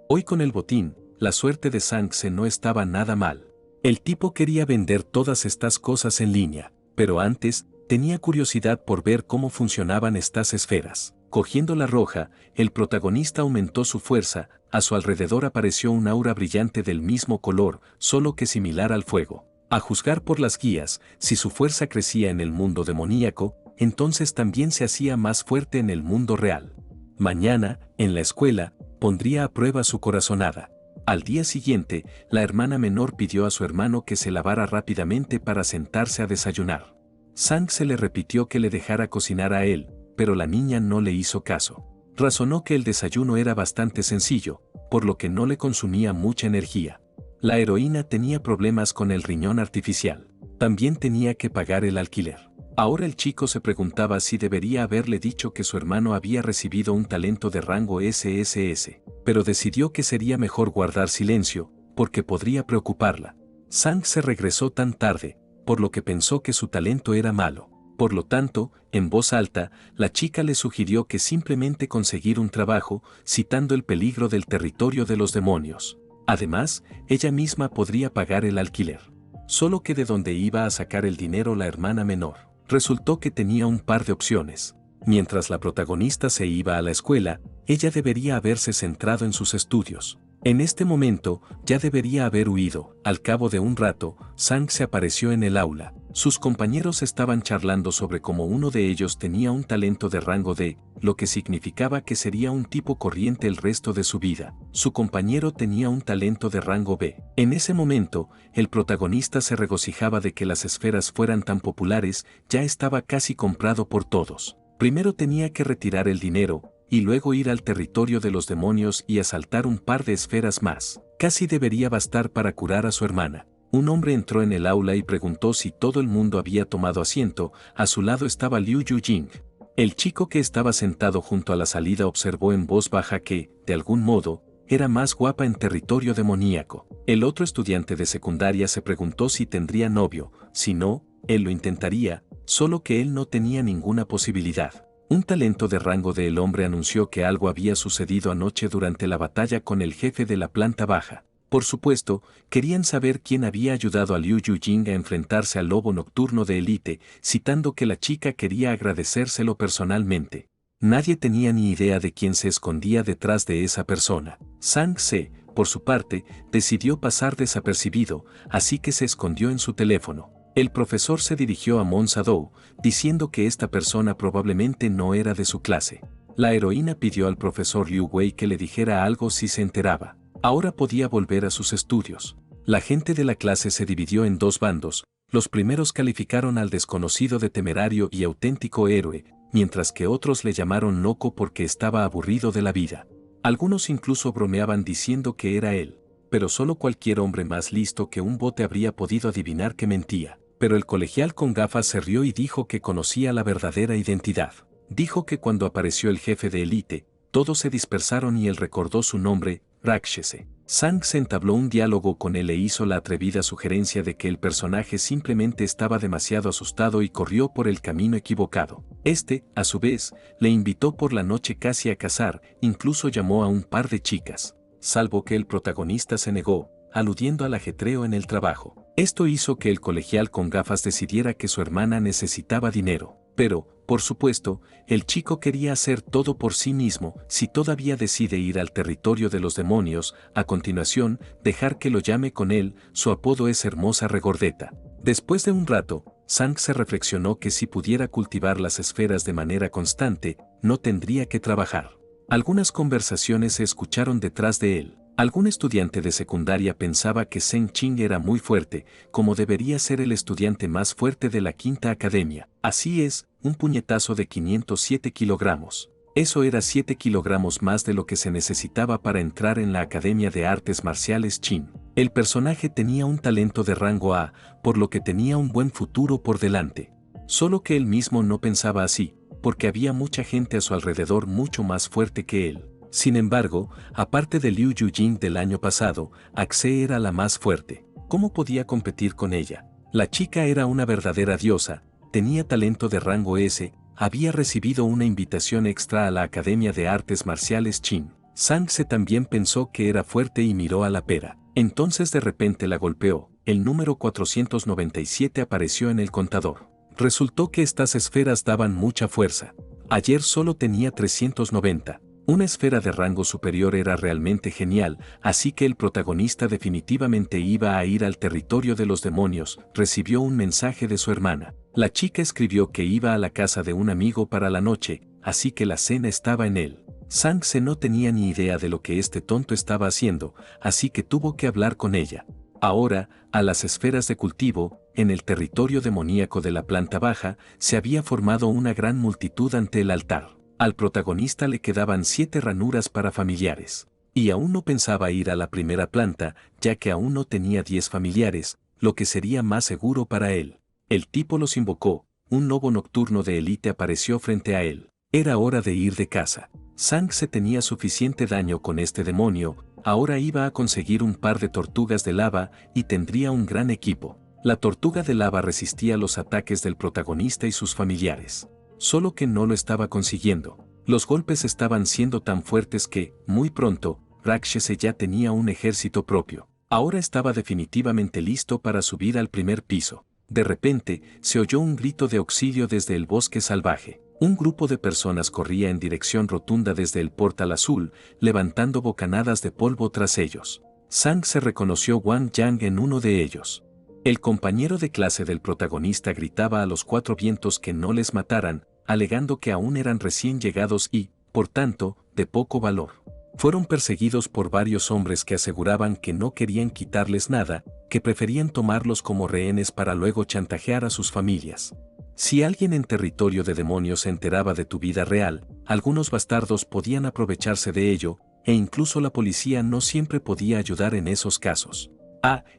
Hoy con el botín, la suerte de Sang no estaba nada mal. El tipo quería vender todas estas cosas en línea, pero antes, tenía curiosidad por ver cómo funcionaban estas esferas. Cogiendo la roja, el protagonista aumentó su fuerza, a su alrededor apareció un aura brillante del mismo color, solo que similar al fuego. A juzgar por las guías, si su fuerza crecía en el mundo demoníaco, entonces también se hacía más fuerte en el mundo real. Mañana, en la escuela, pondría a prueba su corazonada. Al día siguiente, la hermana menor pidió a su hermano que se lavara rápidamente para sentarse a desayunar. Sang se le repitió que le dejara cocinar a él, pero la niña no le hizo caso. Razonó que el desayuno era bastante sencillo, por lo que no le consumía mucha energía. La heroína tenía problemas con el riñón artificial. También tenía que pagar el alquiler. Ahora el chico se preguntaba si debería haberle dicho que su hermano había recibido un talento de rango SSS, pero decidió que sería mejor guardar silencio, porque podría preocuparla. Sang se regresó tan tarde, por lo que pensó que su talento era malo. Por lo tanto, en voz alta, la chica le sugirió que simplemente conseguir un trabajo, citando el peligro del territorio de los demonios. Además, ella misma podría pagar el alquiler. Solo que de dónde iba a sacar el dinero la hermana menor. Resultó que tenía un par de opciones. Mientras la protagonista se iba a la escuela, ella debería haberse centrado en sus estudios. En este momento, ya debería haber huido. Al cabo de un rato, Sang se apareció en el aula. Sus compañeros estaban charlando sobre cómo uno de ellos tenía un talento de rango D, lo que significaba que sería un tipo corriente el resto de su vida. Su compañero tenía un talento de rango B. En ese momento, el protagonista se regocijaba de que las esferas fueran tan populares, ya estaba casi comprado por todos. Primero tenía que retirar el dinero, y luego ir al territorio de los demonios y asaltar un par de esferas más. Casi debería bastar para curar a su hermana. Un hombre entró en el aula y preguntó si todo el mundo había tomado asiento. A su lado estaba Liu Yujing. El chico que estaba sentado junto a la salida observó en voz baja que, de algún modo, era más guapa en territorio demoníaco. El otro estudiante de secundaria se preguntó si tendría novio. Si no, él lo intentaría, solo que él no tenía ninguna posibilidad. Un talento de rango de el hombre anunció que algo había sucedido anoche durante la batalla con el jefe de la planta baja. Por supuesto, querían saber quién había ayudado a Liu Yujing a enfrentarse al lobo nocturno de élite, citando que la chica quería agradecérselo personalmente. Nadie tenía ni idea de quién se escondía detrás de esa persona. Sang Se, por su parte, decidió pasar desapercibido, así que se escondió en su teléfono. El profesor se dirigió a Mon Sadou, diciendo que esta persona probablemente no era de su clase. La heroína pidió al profesor Liu Wei que le dijera algo si se enteraba. Ahora podía volver a sus estudios. La gente de la clase se dividió en dos bandos. Los primeros calificaron al desconocido de temerario y auténtico héroe, mientras que otros le llamaron loco porque estaba aburrido de la vida. Algunos incluso bromeaban diciendo que era él, pero solo cualquier hombre más listo que un bote habría podido adivinar que mentía. Pero el colegial con gafas se rió y dijo que conocía la verdadera identidad. Dijo que cuando apareció el jefe de élite, todos se dispersaron y él recordó su nombre, Rakshese. Sang se entabló un diálogo con él e hizo la atrevida sugerencia de que el personaje simplemente estaba demasiado asustado y corrió por el camino equivocado. Este, a su vez, le invitó por la noche casi a cazar, incluso llamó a un par de chicas. Salvo que el protagonista se negó, aludiendo al ajetreo en el trabajo. Esto hizo que el colegial con gafas decidiera que su hermana necesitaba dinero. Pero, por supuesto, el chico quería hacer todo por sí mismo. Si todavía decide ir al territorio de los demonios, a continuación, dejar que lo llame con él, su apodo es Hermosa Regordeta. Después de un rato, Sang se reflexionó que si pudiera cultivar las esferas de manera constante, no tendría que trabajar. Algunas conversaciones se escucharon detrás de él. Algún estudiante de secundaria pensaba que Zheng Qing era muy fuerte, como debería ser el estudiante más fuerte de la quinta academia. Así es, un puñetazo de 507 kilogramos. Eso era 7 kilogramos más de lo que se necesitaba para entrar en la Academia de Artes Marciales Qin. El personaje tenía un talento de rango A, por lo que tenía un buen futuro por delante. Solo que él mismo no pensaba así, porque había mucha gente a su alrededor mucho más fuerte que él. Sin embargo, aparte de Liu Yujing del año pasado, Axe era la más fuerte. ¿Cómo podía competir con ella? La chica era una verdadera diosa, tenía talento de rango S, había recibido una invitación extra a la Academia de Artes Marciales Qin. Sang Se también pensó que era fuerte y miró a la pera. Entonces de repente la golpeó. El número 497 apareció en el contador. Resultó que estas esferas daban mucha fuerza. Ayer solo tenía 390. Una esfera de rango superior era realmente genial, así que el protagonista definitivamente iba a ir al territorio de los demonios. Recibió un mensaje de su hermana. La chica escribió que iba a la casa de un amigo para la noche, así que la cena estaba en él. Sang Se no tenía ni idea de lo que este tonto estaba haciendo, así que tuvo que hablar con ella. Ahora, a las esferas de cultivo, en el territorio demoníaco de la planta baja, se había formado una gran multitud ante el altar. Al protagonista le quedaban 7 ranuras para familiares. Y aún no pensaba ir a la primera planta, ya que aún no tenía 10 familiares, lo que sería más seguro para él. El tipo los invocó, un lobo nocturno de élite apareció frente a él. Era hora de ir de casa. Sang se tenía suficiente daño con este demonio, ahora iba a conseguir un par de tortugas de lava y tendría un gran equipo. La tortuga de lava resistía los ataques del protagonista y sus familiares. Solo que no lo estaba consiguiendo. Los golpes estaban siendo tan fuertes que, muy pronto, Rakshese ya tenía un ejército propio. Ahora estaba definitivamente listo para subir al primer piso. De repente, se oyó un grito de auxilio desde el bosque salvaje. Un grupo de personas corría en dirección rotunda desde el portal azul, levantando bocanadas de polvo tras ellos. Sang se reconoció Wang Yang en uno de ellos. El compañero de clase del protagonista gritaba a los cuatro vientos que no les mataran, alegando que aún eran recién llegados y, por tanto, de poco valor. Fueron perseguidos por varios hombres que aseguraban que no querían quitarles nada, que preferían tomarlos como rehenes para luego chantajear a sus familias. Si alguien en territorio de demonios se enteraba de tu vida real, algunos bastardos podían aprovecharse de ello, e incluso la policía no siempre podía ayudar en esos casos.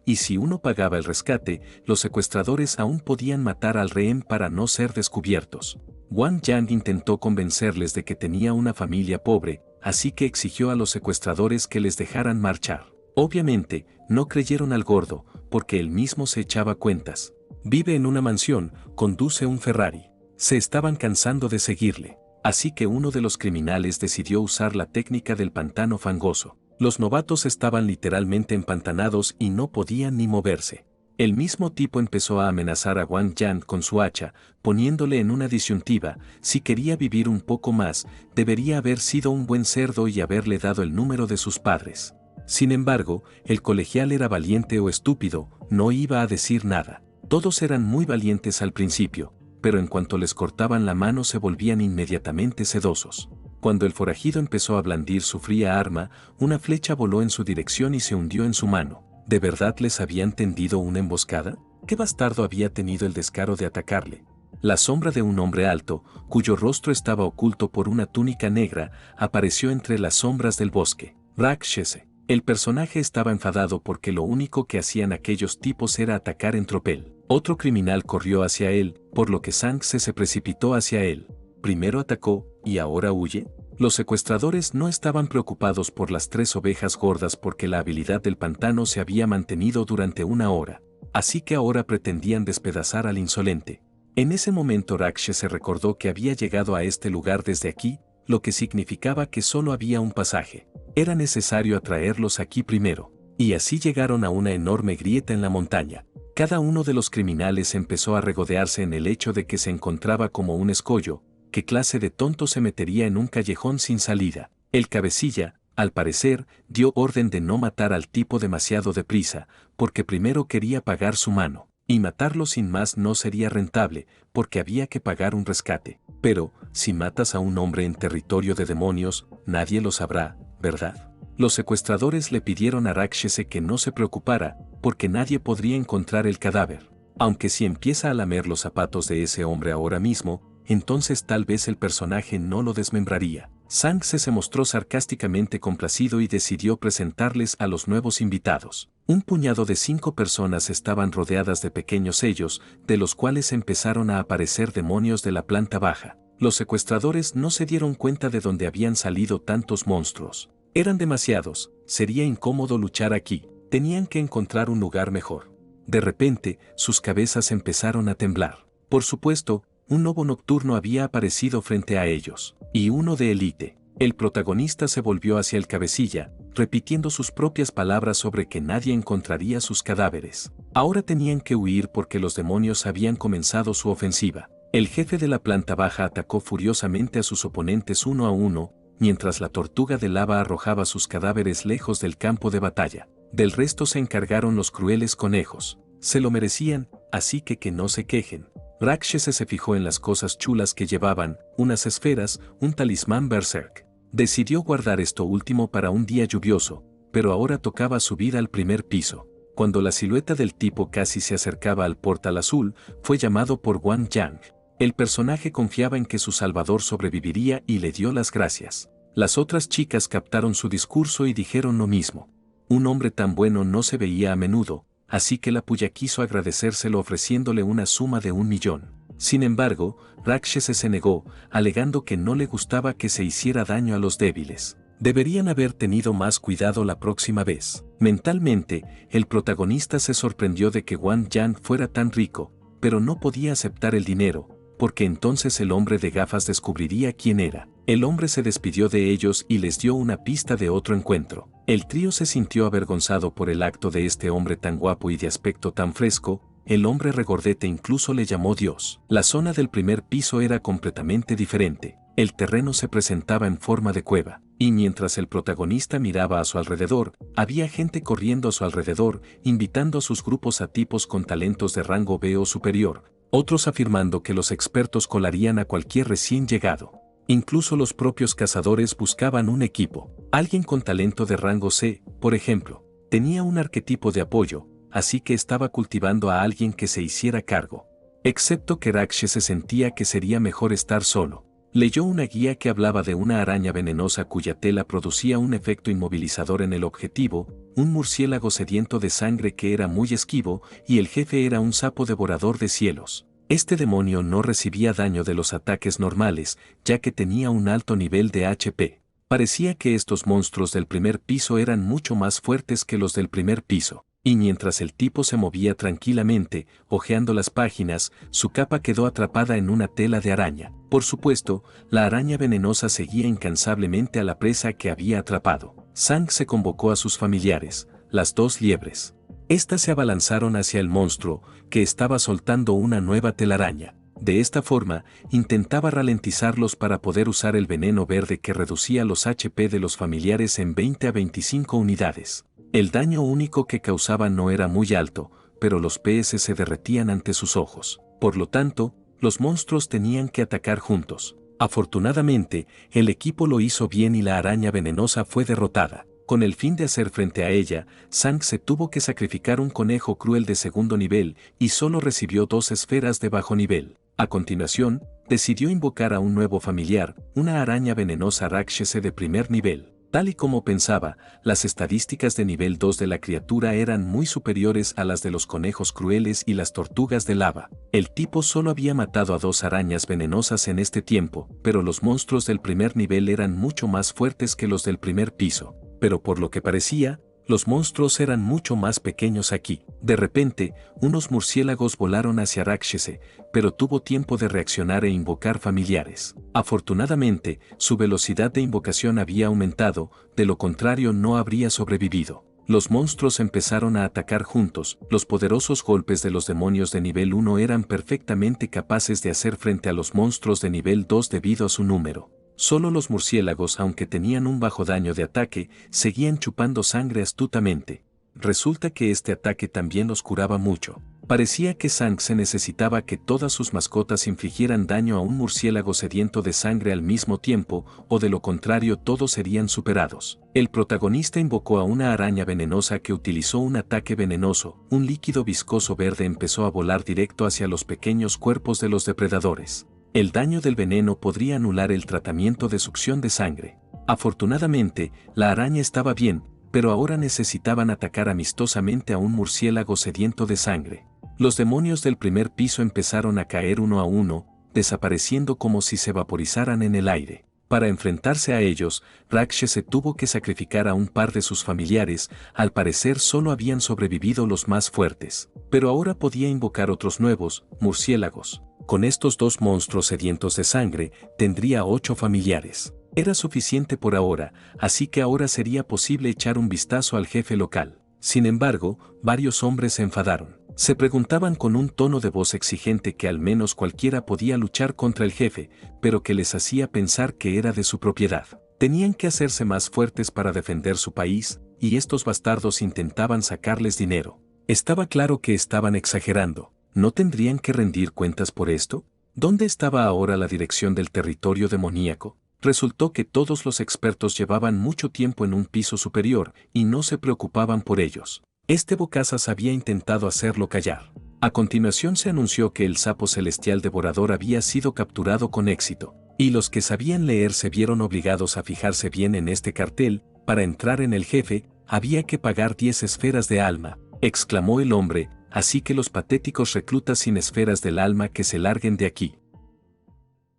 Y si uno pagaba el rescate, los secuestradores aún podían matar al rehén para no ser descubiertos. Wang Yang intentó convencerles de que tenía una familia pobre, así que exigió a los secuestradores que les dejaran marchar. Obviamente, no creyeron al gordo, porque él mismo se echaba cuentas. Vive en una mansión, conduce un Ferrari. Se estaban cansando de seguirle. Así que uno de los criminales decidió usar la técnica del pantano fangoso. Los novatos estaban literalmente empantanados y no podían ni moverse. El mismo tipo empezó a amenazar a Wang Yang con su hacha, poniéndole en una disyuntiva: si quería vivir un poco más, debería haber sido un buen cerdo y haberle dado el número de sus padres. Sin embargo, el colegial era valiente o estúpido, no iba a decir nada. Todos eran muy valientes al principio, pero en cuanto les cortaban la mano se volvían inmediatamente sedosos. Cuando el forajido empezó a blandir su fría arma, una flecha voló en su dirección y se hundió en su mano. ¿De verdad les habían tendido una emboscada? ¿Qué bastardo había tenido el descaro de atacarle? La sombra de un hombre alto, cuyo rostro estaba oculto por una túnica negra, apareció entre las sombras del bosque. Rakshese. El personaje estaba enfadado porque lo único que hacían aquellos tipos era atacar en tropel. Otro criminal corrió hacia él, por lo que Sang se precipitó hacia él. Primero atacó, y ahora huye. Los secuestradores no estaban preocupados por las 3 ovejas gordas porque la habilidad del pantano se había mantenido durante una hora, así que ahora pretendían despedazar al insolente. En ese momento Rakshese recordó que había llegado a este lugar desde aquí, lo que significaba que solo había un pasaje. Era necesario atraerlos aquí primero, y así llegaron a una enorme grieta en la montaña. Cada uno de los criminales empezó a regodearse en el hecho de que se encontraba como un escollo. ¿Qué clase de tonto se metería en un callejón sin salida? El cabecilla, al parecer, dio orden de no matar al tipo demasiado deprisa, porque primero quería pagar su mano, y matarlo sin más no sería rentable, porque había que pagar un rescate. Pero, si matas a un hombre en territorio de demonios, nadie lo sabrá, ¿verdad? Los secuestradores le pidieron a Rakshese que no se preocupara, porque nadie podría encontrar el cadáver. Aunque si empieza a lamer los zapatos de ese hombre ahora mismo, entonces tal vez el personaje no lo desmembraría. Sang se mostró sarcásticamente complacido y decidió presentarles a los nuevos invitados. Un puñado de 5 personas estaban rodeadas de pequeños sellos, de los cuales empezaron a aparecer demonios de la planta baja. Los secuestradores no se dieron cuenta de dónde habían salido tantos monstruos. Eran demasiados, sería incómodo luchar aquí, tenían que encontrar un lugar mejor. De repente, sus cabezas empezaron a temblar. Por supuesto, un lobo nocturno había aparecido frente a ellos, y uno de élite. El protagonista se volvió hacia el cabecilla, repitiendo sus propias palabras sobre que nadie encontraría sus cadáveres. Ahora tenían que huir porque los demonios habían comenzado su ofensiva. El jefe de la planta baja atacó furiosamente a sus oponentes uno a uno, mientras la tortuga de lava arrojaba sus cadáveres lejos del campo de batalla. Del resto se encargaron los crueles conejos. Se lo merecían, así que no se quejen. Rakshese se fijó en las cosas chulas que llevaban, unas esferas, un talismán berserk. Decidió guardar esto último para un día lluvioso, pero ahora tocaba subir al primer piso. Cuando la silueta del tipo casi se acercaba al portal azul, fue llamado por Wang Yang. El personaje confiaba en que su salvador sobreviviría y le dio las gracias. Las otras chicas captaron su discurso y dijeron lo mismo. Un hombre tan bueno no se veía a menudo, así que la puya quiso agradecérselo ofreciéndole una suma de 1.000.000. Sin embargo, Rakshese se negó, alegando que no le gustaba que se hiciera daño a los débiles. Deberían haber tenido más cuidado la próxima vez. Mentalmente, el protagonista se sorprendió de que Wang Yan fuera tan rico, pero no podía aceptar el dinero, porque entonces el hombre de gafas descubriría quién era. El hombre se despidió de ellos y les dio una pista de otro encuentro. El trío se sintió avergonzado por el acto de este hombre tan guapo y de aspecto tan fresco. El hombre regordete incluso le llamó Dios. La zona del primer piso era completamente diferente. El terreno se presentaba en forma de cueva, y mientras el protagonista miraba a su alrededor, había gente corriendo a su alrededor, invitando a sus grupos a tipos con talentos de rango B o superior, otros afirmando que los expertos colarían a cualquier recién llegado. Incluso los propios cazadores buscaban un equipo. Alguien con talento de rango C, por ejemplo, tenía un arquetipo de apoyo, así que estaba cultivando a alguien que se hiciera cargo. Excepto que Rakshese sentía que sería mejor estar solo. Leyó una guía que hablaba de una araña venenosa cuya tela producía un efecto inmovilizador en el objetivo, un murciélago sediento de sangre que era muy esquivo, y el jefe era un sapo devorador de cielos. Este demonio no recibía daño de los ataques normales, ya que tenía un alto nivel de HP. Parecía que estos monstruos del primer piso eran mucho más fuertes que los del primer piso. Y mientras el tipo se movía tranquilamente, hojeando las páginas, su capa quedó atrapada en una tela de araña. Por supuesto, la araña venenosa seguía incansablemente a la presa que había atrapado. Sang se convocó a sus familiares, las 2 liebres. Estas se abalanzaron hacia el monstruo, que estaba soltando una nueva telaraña. De esta forma, intentaba ralentizarlos para poder usar el veneno verde que reducía los HP de los familiares en 20 a 25 unidades. El daño único que causaba no era muy alto, pero los PS se derretían ante sus ojos. Por lo tanto, los monstruos tenían que atacar juntos. Afortunadamente, el equipo lo hizo bien y la araña venenosa fue derrotada. Con el fin de hacer frente a ella, Sang se tuvo que sacrificar un conejo cruel de segundo nivel y solo recibió 2 esferas de bajo nivel. A continuación, decidió invocar a un nuevo familiar, una araña venenosa Rakshese de primer nivel. Tal y como pensaba, las estadísticas de nivel 2 de la criatura eran muy superiores a las de los conejos crueles y las tortugas de lava. El tipo solo había matado a 2 arañas venenosas en este tiempo, pero los monstruos del primer nivel eran mucho más fuertes que los del primer piso. Pero por lo que parecía, los monstruos eran mucho más pequeños aquí. De repente, unos murciélagos volaron hacia Rakshese, pero tuvo tiempo de reaccionar e invocar familiares. Afortunadamente, su velocidad de invocación había aumentado, de lo contrario no habría sobrevivido. Los monstruos empezaron a atacar juntos. Los poderosos golpes de los demonios de nivel 1 eran perfectamente capaces de hacer frente a los monstruos de nivel 2 debido a su número. Solo los murciélagos, aunque tenían un bajo daño de ataque, seguían chupando sangre astutamente. Resulta que este ataque también los curaba mucho. Parecía que Sang se necesitaba que todas sus mascotas infligieran daño a un murciélago sediento de sangre al mismo tiempo, o de lo contrario todos serían superados. El protagonista invocó a una araña venenosa que utilizó un ataque venenoso. Un líquido viscoso verde empezó a volar directo hacia los pequeños cuerpos de los depredadores. El daño del veneno podría anular el tratamiento de succión de sangre. Afortunadamente, la araña estaba bien, pero ahora necesitaban atacar amistosamente a un murciélago sediento de sangre. Los demonios del primer piso empezaron a caer uno a uno, desapareciendo como si se vaporizaran en el aire. Para enfrentarse a ellos, Rakshese tuvo que sacrificar a un par de sus familiares. Al parecer solo habían sobrevivido los más fuertes. Pero ahora podía invocar otros nuevos, murciélagos. Con estos 2 monstruos sedientos de sangre, tendría 8 familiares. Era suficiente por ahora, así que ahora sería posible echar un vistazo al jefe local. Sin embargo, varios hombres se enfadaron. Se preguntaban con un tono de voz exigente que al menos cualquiera podía luchar contra el jefe, pero que les hacía pensar que era de su propiedad. Tenían que hacerse más fuertes para defender su país, y estos bastardos intentaban sacarles dinero. Estaba claro que estaban exagerando. ¿No tendrían que rendir cuentas por esto? ¿Dónde estaba ahora la dirección del territorio demoníaco? Resultó que todos los expertos llevaban mucho tiempo en un piso superior y no se preocupaban por ellos. Este bocazas había intentado hacerlo callar. A continuación se anunció que el sapo celestial devorador había sido capturado con éxito. Y los que sabían leer se vieron obligados a fijarse bien en este cartel. Para entrar en el jefe, había que pagar 10 esferas de alma, exclamó el hombre, así que los patéticos reclutas sin esferas del alma que se larguen de aquí.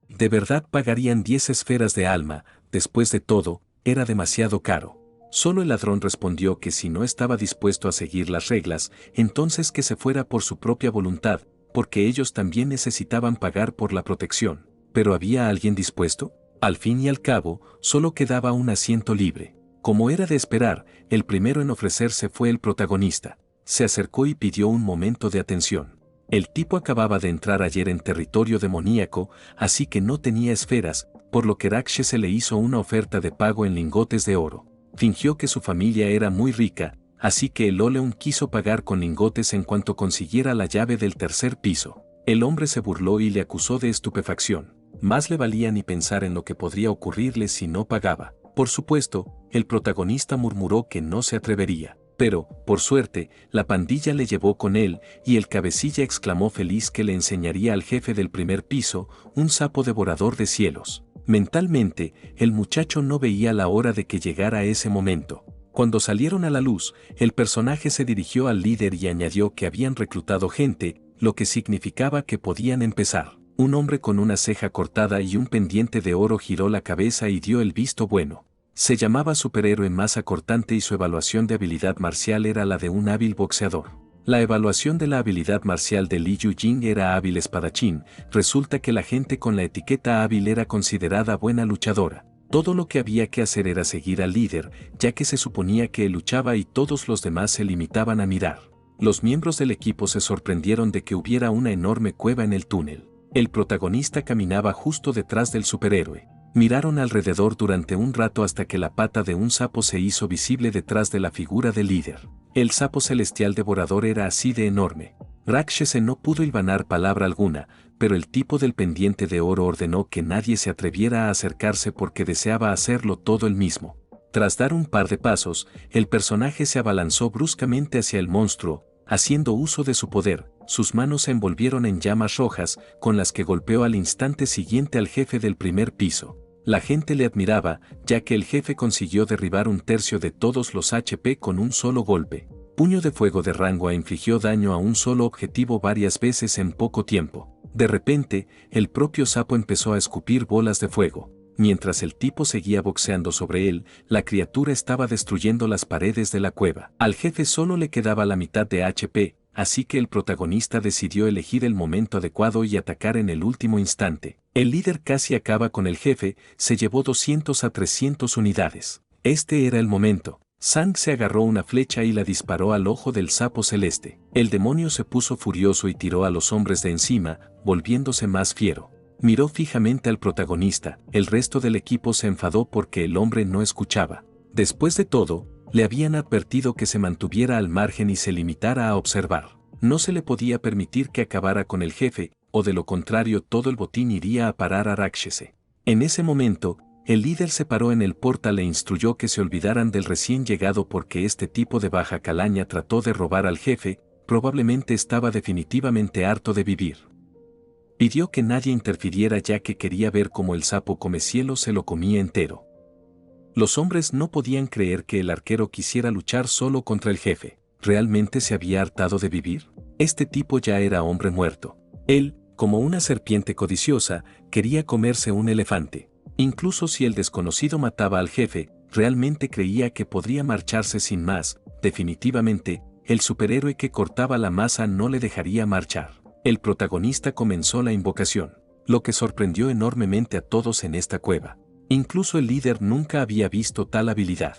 De verdad pagarían 10 esferas de alma, después de todo, era demasiado caro. Solo el ladrón respondió que si no estaba dispuesto a seguir las reglas, entonces que se fuera por su propia voluntad, porque ellos también necesitaban pagar por la protección. ¿Pero había alguien dispuesto? Al fin y al cabo, solo quedaba un asiento libre. Como era de esperar, el primero en ofrecerse fue el protagonista. Se acercó y pidió un momento de atención. El tipo acababa de entrar ayer en territorio demoníaco, así que no tenía esferas, por lo que Rakshese le hizo una oferta de pago en lingotes de oro. Fingió que su familia era muy rica, así que el Oleum quiso pagar con lingotes en cuanto consiguiera la llave del tercer piso. El hombre se burló y le acusó de estupefacción. Más le valía ni pensar en lo que podría ocurrirle si no pagaba. Por supuesto, el protagonista murmuró que no se atrevería. Pero, por suerte, la pandilla le llevó con él, y el cabecilla exclamó feliz que le enseñaría al jefe del primer piso, un sapo devorador de cielos. Mentalmente, el muchacho no veía la hora de que llegara ese momento. Cuando salieron a la luz, el personaje se dirigió al líder y añadió que habían reclutado gente, lo que significaba que podían empezar. Un hombre con una ceja cortada y un pendiente de oro giró la cabeza y dio el visto bueno. Se llamaba superhéroe masa cortante y su evaluación de habilidad marcial era la de un hábil boxeador. La evaluación de la habilidad marcial de Li Yujing era hábil espadachín. Resulta que la gente con la etiqueta hábil era considerada buena luchadora. Todo lo que había que hacer era seguir al líder, ya que se suponía que él luchaba y todos los demás se limitaban a mirar. Los miembros del equipo se sorprendieron de que hubiera una enorme cueva en el túnel. El protagonista caminaba justo detrás del superhéroe. Miraron alrededor durante un rato hasta que la pata de un sapo se hizo visible detrás de la figura del líder. El sapo celestial devorador era así de enorme. Rakshese no pudo hilvanar palabra alguna, pero el tipo del pendiente de oro ordenó que nadie se atreviera a acercarse porque deseaba hacerlo todo él mismo. Tras dar un par de pasos, el personaje se abalanzó bruscamente hacia el monstruo, haciendo uso de su poder. Sus manos se envolvieron en llamas rojas, con las que golpeó al instante siguiente al jefe del primer piso. La gente le admiraba, ya que el jefe consiguió derribar un tercio de todos los HP con un solo golpe. Puño de fuego de rango A infligió daño a un solo objetivo varias veces en poco tiempo. De repente, el propio sapo empezó a escupir bolas de fuego. Mientras el tipo seguía boxeando sobre él, la criatura estaba destruyendo las paredes de la cueva. Al jefe solo le quedaba la mitad de HP, así que el protagonista decidió elegir el momento adecuado y atacar en el último instante. El líder casi acaba con el jefe, se llevó 200 a 300 unidades. Este era el momento. Sang se agarró una flecha y la disparó al ojo del sapo celeste. El demonio se puso furioso y tiró a los hombres de encima, volviéndose más fiero. Miró fijamente al protagonista, el resto del equipo se enfadó porque el hombre no escuchaba. Después de todo, le habían advertido que se mantuviera al margen y se limitara a observar. No se le podía permitir que acabara con el jefe, o de lo contrario todo el botín iría a parar a Rakshese. En ese momento, el líder se paró en el portal e instruyó que se olvidaran del recién llegado porque este tipo de baja calaña trató de robar al jefe, probablemente estaba definitivamente harto de vivir. Pidió que nadie interfiriera ya que quería ver cómo el sapo comecielo se lo comía entero. Los hombres no podían creer que el arquero quisiera luchar solo contra el jefe. ¿Realmente se había hartado de vivir? Este tipo ya era hombre muerto. Él, como una serpiente codiciosa, quería comerse un elefante. Incluso si el desconocido mataba al jefe, realmente creía que podría marcharse sin más. Definitivamente, el superhéroe que cortaba la masa no le dejaría marchar. El protagonista comenzó la invocación, lo que sorprendió enormemente a todos en esta cueva. Incluso el líder nunca había visto tal habilidad.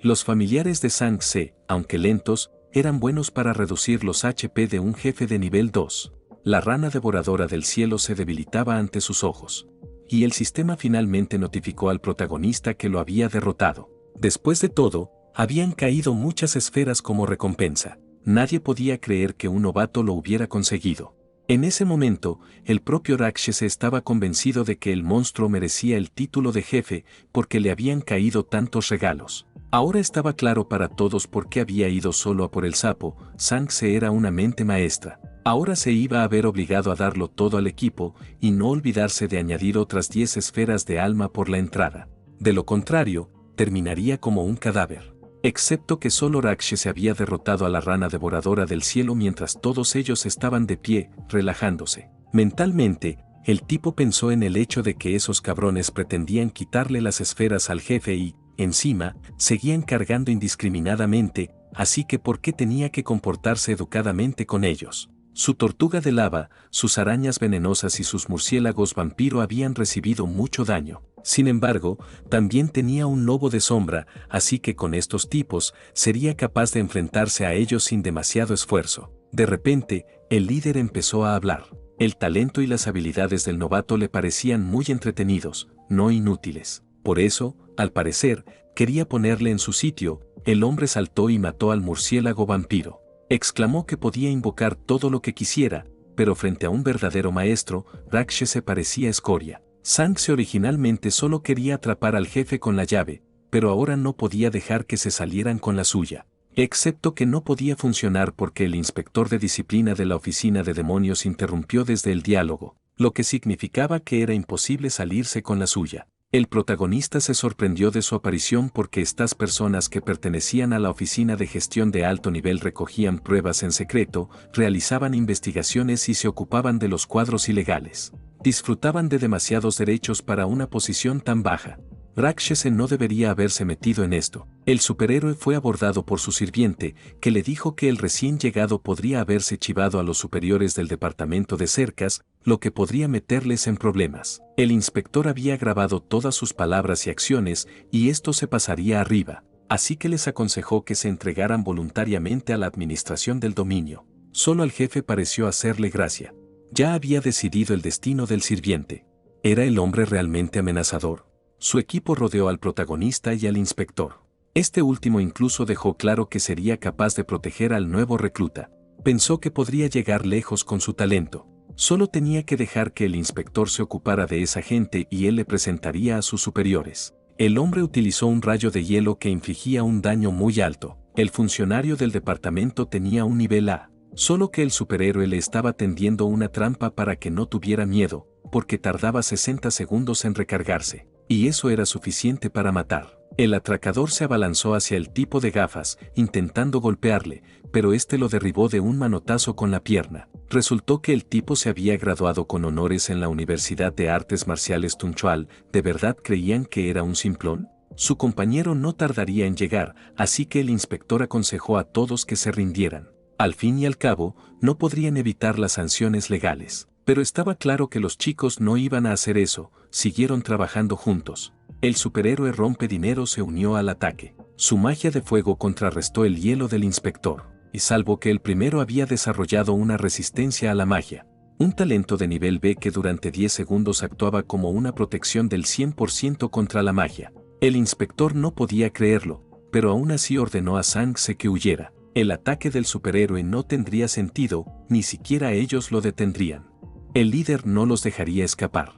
Los familiares de Sang-se, aunque lentos, eran buenos para reducir los HP de un jefe de nivel 2. La rana devoradora del cielo se debilitaba ante sus ojos. Y el sistema finalmente notificó al protagonista que lo había derrotado. Después de todo, habían caído muchas esferas como recompensa. Nadie podía creer que un novato lo hubiera conseguido. En ese momento, el propio Rakshese estaba convencido de que el monstruo merecía el título de jefe porque le habían caído tantos regalos. Ahora estaba claro para todos por qué había ido solo a por el sapo. Sang-se era una mente maestra. Ahora se iba a ver obligado a darlo todo al equipo y no olvidarse de añadir otras 10 esferas de alma por la entrada. De lo contrario, terminaría como un cadáver. Excepto que solo Rakshas se había derrotado a la rana devoradora del cielo mientras todos ellos estaban de pie, relajándose. Mentalmente, el tipo pensó en el hecho de que esos cabrones pretendían quitarle las esferas al jefe y, encima, seguían cargando indiscriminadamente, así que ¿por qué tenía que comportarse educadamente con ellos? Su tortuga de lava, sus arañas venenosas y sus murciélagos vampiro habían recibido mucho daño. Sin embargo, también tenía un lobo de sombra, así que con estos tipos sería capaz de enfrentarse a ellos sin demasiado esfuerzo. De repente, el líder empezó a hablar. El talento y las habilidades del novato le parecían muy entretenidos, no inútiles. Por eso, al parecer, quería ponerle en su sitio. El hombre saltó y mató al murciélago vampiro. Exclamó que podía invocar todo lo que quisiera, pero frente a un verdadero maestro, Rakshas se parecía escoria. Sanxe originalmente solo quería atrapar al jefe con la llave, pero ahora no podía dejar que se salieran con la suya. Excepto que no podía funcionar porque el inspector de disciplina de la oficina de demonios interrumpió desde el diálogo, lo que significaba que era imposible salirse con la suya. El protagonista se sorprendió de su aparición porque estas personas que pertenecían a la oficina de gestión de alto nivel recogían pruebas en secreto, realizaban investigaciones y se ocupaban de los cuadros ilegales. Disfrutaban de demasiados derechos para una posición tan baja. Rakshas no debería haberse metido en esto. El superhéroe fue abordado por su sirviente, que le dijo que el recién llegado podría haberse chivado a los superiores del departamento de cercas, lo que podría meterles en problemas. El inspector había grabado todas sus palabras y acciones, y esto se pasaría arriba, así que les aconsejó que se entregaran voluntariamente a la administración del dominio. Solo al jefe pareció hacerle gracia. Ya había decidido el destino del sirviente. ¿Era el hombre realmente amenazador? Su equipo rodeó al protagonista y al inspector. Este último incluso dejó claro que sería capaz de proteger al nuevo recluta. Pensó que podría llegar lejos con su talento. Solo tenía que dejar que el inspector se ocupara de esa gente y él le presentaría a sus superiores. El hombre utilizó un rayo de hielo que infligía un daño muy alto. El funcionario del departamento tenía un nivel A. Solo que el superhéroe le estaba tendiendo una trampa para que no tuviera miedo, porque tardaba 60 segundos en recargarse. Y eso era suficiente para matar. El atracador se abalanzó hacia el tipo de gafas, intentando golpearle, pero este lo derribó de un manotazo con la pierna. Resultó que el tipo se había graduado con honores en la Universidad de Artes Marciales Tunchual. ¿De verdad creían que era un simplón? Su compañero no tardaría en llegar, así que el inspector aconsejó a todos que se rindieran. Al fin y al cabo, no podrían evitar las sanciones legales. Pero estaba claro que los chicos no iban a hacer eso, siguieron trabajando juntos. El superhéroe rompedinero se unió al ataque. Su magia de fuego contrarrestó el hielo del inspector, y salvo que el primero había desarrollado una resistencia a la magia, un talento de nivel B que durante 10 segundos actuaba como una protección del 100% contra la magia. El inspector no podía creerlo, pero aún así ordenó a Sanxe que huyera. El ataque del superhéroe no tendría sentido, ni siquiera ellos lo detendrían. El líder no los dejaría escapar.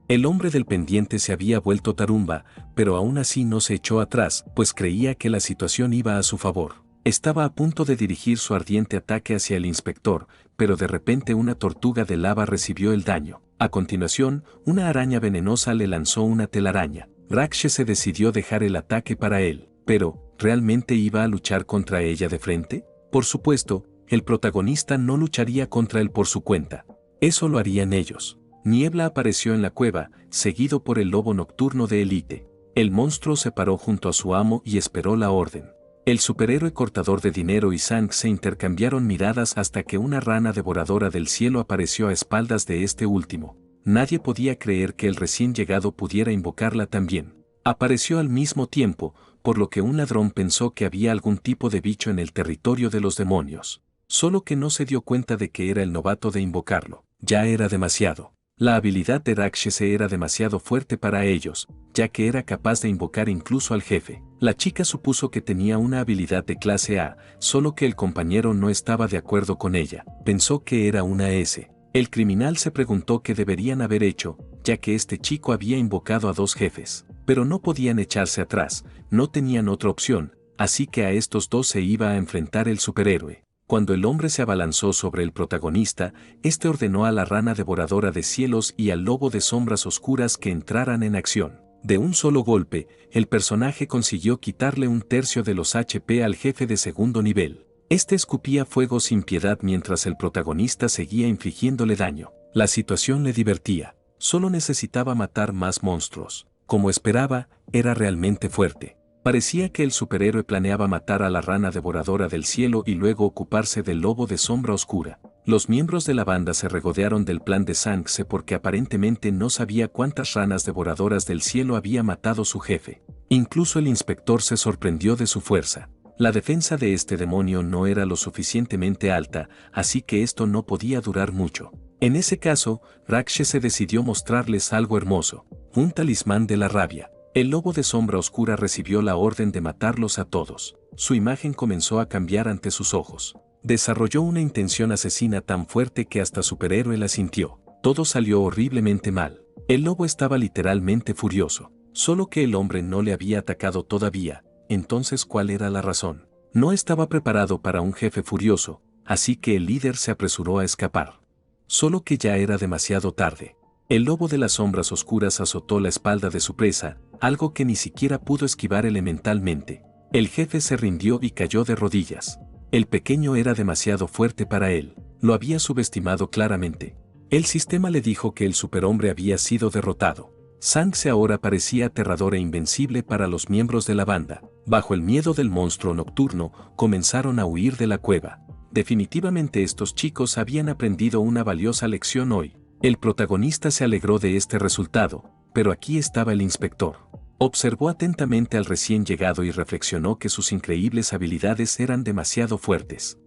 El hombre del pendiente se había vuelto tarumba, pero aún así no se echó atrás, pues creía que la situación iba a su favor. Estaba a punto de dirigir su ardiente ataque hacia el inspector, pero de repente una tortuga de lava recibió el daño. A continuación, una araña venenosa le lanzó una telaraña. Rakshas se decidió dejar el ataque para él, pero ¿realmente iba a luchar contra ella de frente? Por supuesto, el protagonista no lucharía contra él por su cuenta. Eso lo harían ellos. Niebla apareció en la cueva, seguido por el lobo nocturno de élite. El monstruo se paró junto a su amo y esperó la orden. El superhéroe cortador de dinero y Sang se intercambiaron miradas hasta que una rana devoradora del cielo apareció a espaldas de este último. Nadie podía creer que el recién llegado pudiera invocarla también. Apareció al mismo tiempo, por lo que un ladrón pensó que había algún tipo de bicho en el territorio de los demonios. Solo que no se dio cuenta de que era el novato de invocarlo. Ya era demasiado. La habilidad de Rakshas era demasiado fuerte para ellos, ya que era capaz de invocar incluso al jefe. La chica supuso que tenía una habilidad de clase A, solo que el compañero no estaba de acuerdo con ella. Pensó que era una S. El criminal se preguntó qué deberían haber hecho, ya que este chico había invocado a 2 jefes. Pero no podían echarse atrás, no tenían otra opción, así que a estos 2 se iba a enfrentar el superhéroe. Cuando el hombre se abalanzó sobre el protagonista, este ordenó a la rana devoradora de cielos y al lobo de sombras oscuras que entraran en acción. De un solo golpe, el personaje consiguió quitarle un tercio de los HP al jefe de segundo nivel. Este escupía fuego sin piedad mientras el protagonista seguía infligiéndole daño. La situación le divertía. Solo necesitaba matar más monstruos. Como esperaba, era realmente fuerte. Parecía que el superhéroe planeaba matar a la rana devoradora del cielo y luego ocuparse del lobo de sombra oscura. Los miembros de la banda se regodearon del plan de Sangse porque aparentemente no sabía cuántas ranas devoradoras del cielo había matado su jefe. Incluso el inspector se sorprendió de su fuerza. La defensa de este demonio no era lo suficientemente alta, así que esto no podía durar mucho. En ese caso, Rakshese decidió mostrarles algo hermoso, un talismán de la rabia. El lobo de sombra oscura recibió la orden de matarlos a todos. Su imagen comenzó a cambiar ante sus ojos. Desarrolló una intención asesina tan fuerte que hasta superhéroe la sintió. Todo salió horriblemente mal. El lobo estaba literalmente furioso. Solo que el hombre no le había atacado todavía. Entonces, ¿cuál era la razón? No estaba preparado para un jefe furioso, así que el líder se apresuró a escapar. Solo que ya era demasiado tarde. El lobo de las sombras oscuras azotó la espalda de su presa, algo que ni siquiera pudo esquivar elementalmente. El jefe se rindió y cayó de rodillas. El pequeño era demasiado fuerte para él, lo había subestimado claramente. El sistema le dijo que el superhombre había sido derrotado. Sangse ahora parecía aterrador e invencible para los miembros de la banda. Bajo el miedo del monstruo nocturno, comenzaron a huir de la cueva. Definitivamente estos chicos habían aprendido una valiosa lección hoy. El protagonista se alegró de este resultado, pero aquí estaba el inspector. Observó atentamente al recién llegado y reflexionó que sus increíbles habilidades eran demasiado fuertes.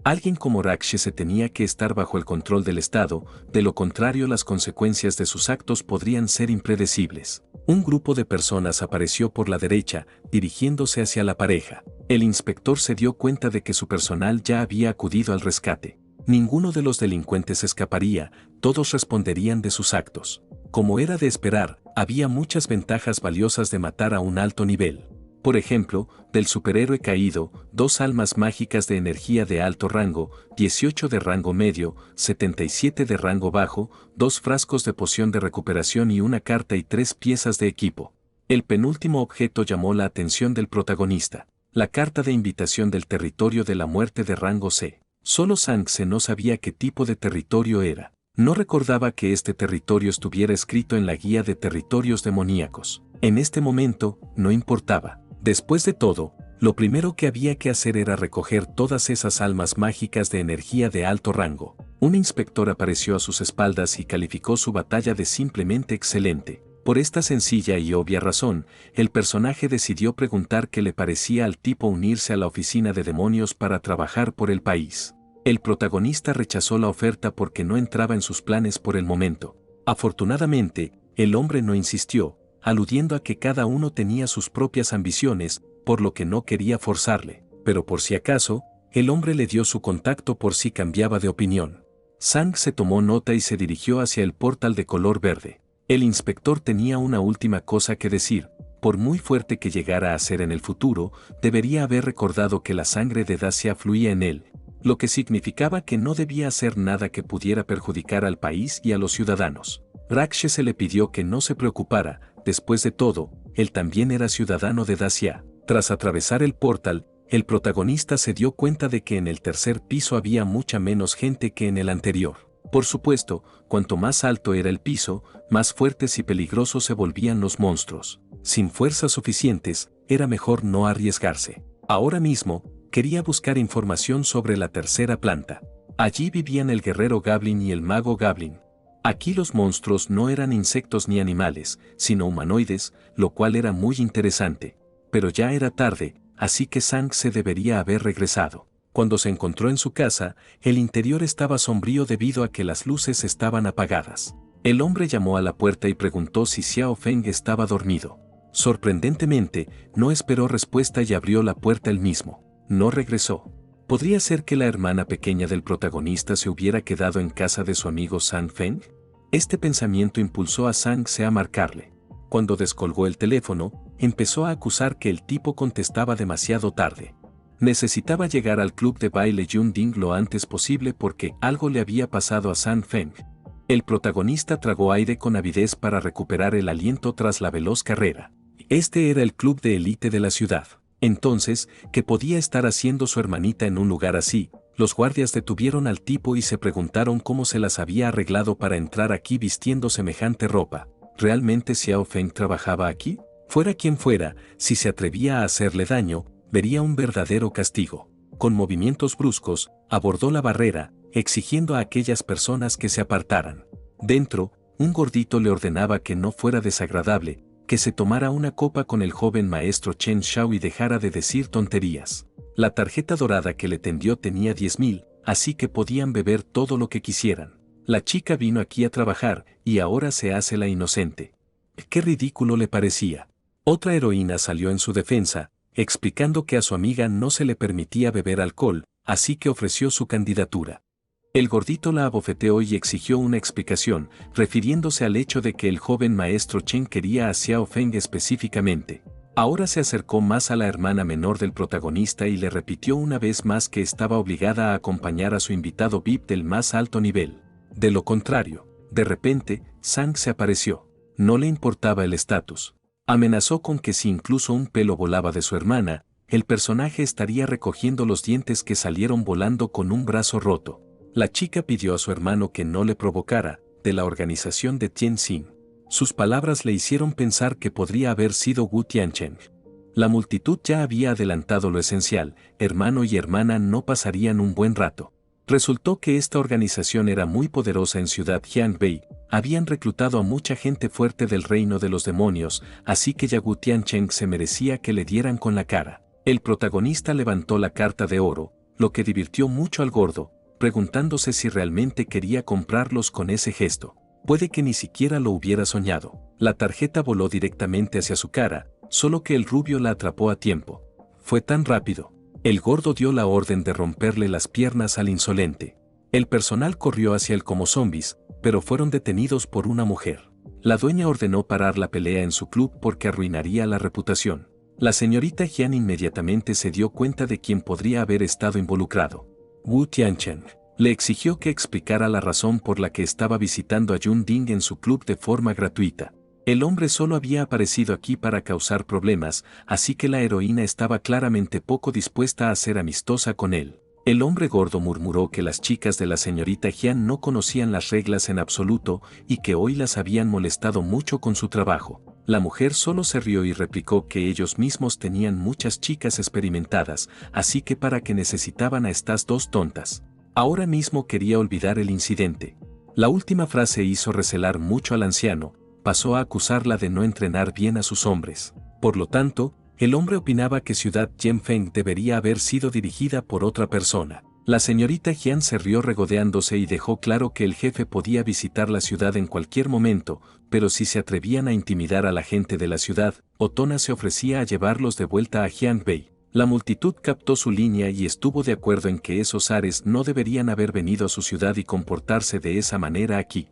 Alguien como Rakshese tenía que estar bajo el control del Estado, de lo contrario las consecuencias de sus actos podrían ser impredecibles. Un grupo de personas apareció por la derecha, dirigiéndose hacia la pareja. El inspector se dio cuenta de que su personal ya había acudido al rescate. Ninguno de los delincuentes escaparía, todos responderían de sus actos. Como era de esperar, había muchas ventajas valiosas de matar a un alto nivel. Por ejemplo, del superhéroe caído, 2 almas mágicas de energía de alto rango, 18 de rango medio, 77 de rango bajo, 2 frascos de poción de recuperación y una carta y 3 piezas de equipo. El penúltimo objeto llamó la atención del protagonista, la carta de invitación del territorio de la muerte de rango C. Solo Sangse no sabía qué tipo de territorio era. No recordaba que este territorio estuviera escrito en la guía de territorios demoníacos. En este momento, no importaba. Después de todo, lo primero que había que hacer era recoger todas esas almas mágicas de energía de alto rango. Un inspector apareció a sus espaldas y calificó su batalla de simplemente excelente. Por esta sencilla y obvia razón, el personaje decidió preguntar qué le parecía al tipo unirse a la oficina de demonios para trabajar por el país. El protagonista rechazó la oferta porque no entraba en sus planes por el momento. Afortunadamente, el hombre no insistió, aludiendo a que cada uno tenía sus propias ambiciones, por lo que no quería forzarle. Pero por si acaso, el hombre le dio su contacto por si cambiaba de opinión. Sang se tomó nota y se dirigió hacia el portal de color verde. El inspector tenía una última cosa que decir. Por muy fuerte que llegara a ser en el futuro, debería haber recordado que la sangre de Dacia fluía en él, lo que significaba que no debía hacer nada que pudiera perjudicar al país y a los ciudadanos. Rakshese le pidió que no se preocupara, después de todo, él también era ciudadano de Dacia. Tras atravesar el portal, el protagonista se dio cuenta de que en el tercer piso había mucha menos gente que en el anterior. Por supuesto, cuanto más alto era el piso, más fuertes y peligrosos se volvían los monstruos. Sin fuerzas suficientes, era mejor no arriesgarse. Ahora mismo, quería buscar información sobre la tercera planta. Allí vivían el guerrero Goblin y el mago Goblin. Aquí los monstruos no eran insectos ni animales, sino humanoides, lo cual era muy interesante. Pero ya era tarde, así que Sang se debería haber regresado. Cuando se encontró en su casa, el interior estaba sombrío debido a que las luces estaban apagadas. El hombre llamó a la puerta y preguntó si Xiao Feng estaba dormido. Sorprendentemente, no esperó respuesta y abrió la puerta él mismo. No regresó. ¿Podría ser que la hermana pequeña del protagonista se hubiera quedado en casa de su amigo Sang Feng? Este pensamiento impulsó a Sangse a marcarle. Cuando descolgó el teléfono, empezó a acusar que el tipo contestaba demasiado tarde. Necesitaba llegar al club de baile Yunding lo antes posible porque algo le había pasado a San Feng. El protagonista tragó aire con avidez para recuperar el aliento tras la veloz carrera. Este era el club de élite de la ciudad. Entonces, ¿qué podía estar haciendo su hermanita en un lugar así? Los guardias detuvieron al tipo y se preguntaron cómo se las había arreglado para entrar aquí vistiendo semejante ropa. ¿Realmente Xiao Feng trabajaba aquí? Fuera quien fuera, si se atrevía a hacerle daño, vería un verdadero castigo. Con movimientos bruscos, abordó la barrera, exigiendo a aquellas personas que se apartaran. Dentro, un gordito le ordenaba que no fuera desagradable, que se tomara una copa con el joven maestro Chen Shao y dejara de decir tonterías. La tarjeta dorada que le tendió tenía 10.000, así que podían beber todo lo que quisieran. La chica vino aquí a trabajar y ahora se hace la inocente. Qué ridículo le parecía. Otra heroína salió en su defensa, explicando que a su amiga no se le permitía beber alcohol, así que ofreció su candidatura. El gordito la abofeteó y exigió una explicación, refiriéndose al hecho de que el joven maestro Chen quería a Xiao Feng específicamente. Ahora se acercó más a la hermana menor del protagonista y le repitió una vez más que estaba obligada a acompañar a su invitado VIP del más alto nivel. De lo contrario, de repente, Sang se apareció. No le importaba el estatus. Amenazó con que si incluso un pelo volaba de su hermana, el personaje estaría recogiendo los dientes que salieron volando con un brazo roto. La chica pidió a su hermano que no le provocara, de la organización de Tianxin. Sus palabras le hicieron pensar que podría haber sido Wu Tiancheng. La multitud ya había adelantado lo esencial, hermano y hermana no pasarían un buen rato. Resultó que esta organización era muy poderosa en Ciudad Jiangbei, habían reclutado a mucha gente fuerte del reino de los demonios, así que ya Wu Tiancheng se merecía que le dieran con la cara. El protagonista levantó la carta de oro, lo que divirtió mucho al gordo, preguntándose si realmente quería comprarlos con ese gesto. Puede que ni siquiera lo hubiera soñado. La tarjeta voló directamente hacia su cara, solo que el rubio la atrapó a tiempo. Fue tan rápido. El gordo dio la orden de romperle las piernas al insolente. El personal corrió hacia él como zombies, pero fueron detenidos por una mujer. La dueña ordenó parar la pelea en su club porque arruinaría la reputación. La señorita Jian inmediatamente se dio cuenta de quién podría haber estado involucrado. Wu Tiancheng le exigió que explicara la razón por la que estaba visitando a Yun Ding en su club de forma gratuita. El hombre solo había aparecido aquí para causar problemas, así que la heroína estaba claramente poco dispuesta a ser amistosa con él. El hombre gordo murmuró que las chicas de la señorita Jian no conocían las reglas en absoluto y que hoy las habían molestado mucho con su trabajo. La mujer solo se rió y replicó que ellos mismos tenían muchas chicas experimentadas, así que para qué necesitaban a estas dos tontas. Ahora mismo quería olvidar el incidente. La última frase hizo recelar mucho al anciano, pasó a acusarla de no entrenar bien a sus hombres. Por lo tanto, el hombre opinaba que Ciudad Jianfeng debería haber sido dirigida por otra persona. La señorita Jian se rió regodeándose y dejó claro que el jefe podía visitar la ciudad en cualquier momento, pero si se atrevían a intimidar a la gente de la ciudad, Otona se ofrecía a llevarlos de vuelta a Jiangbei. La multitud captó su línea y estuvo de acuerdo en que esos ares no deberían haber venido a su ciudad y comportarse de esa manera aquí.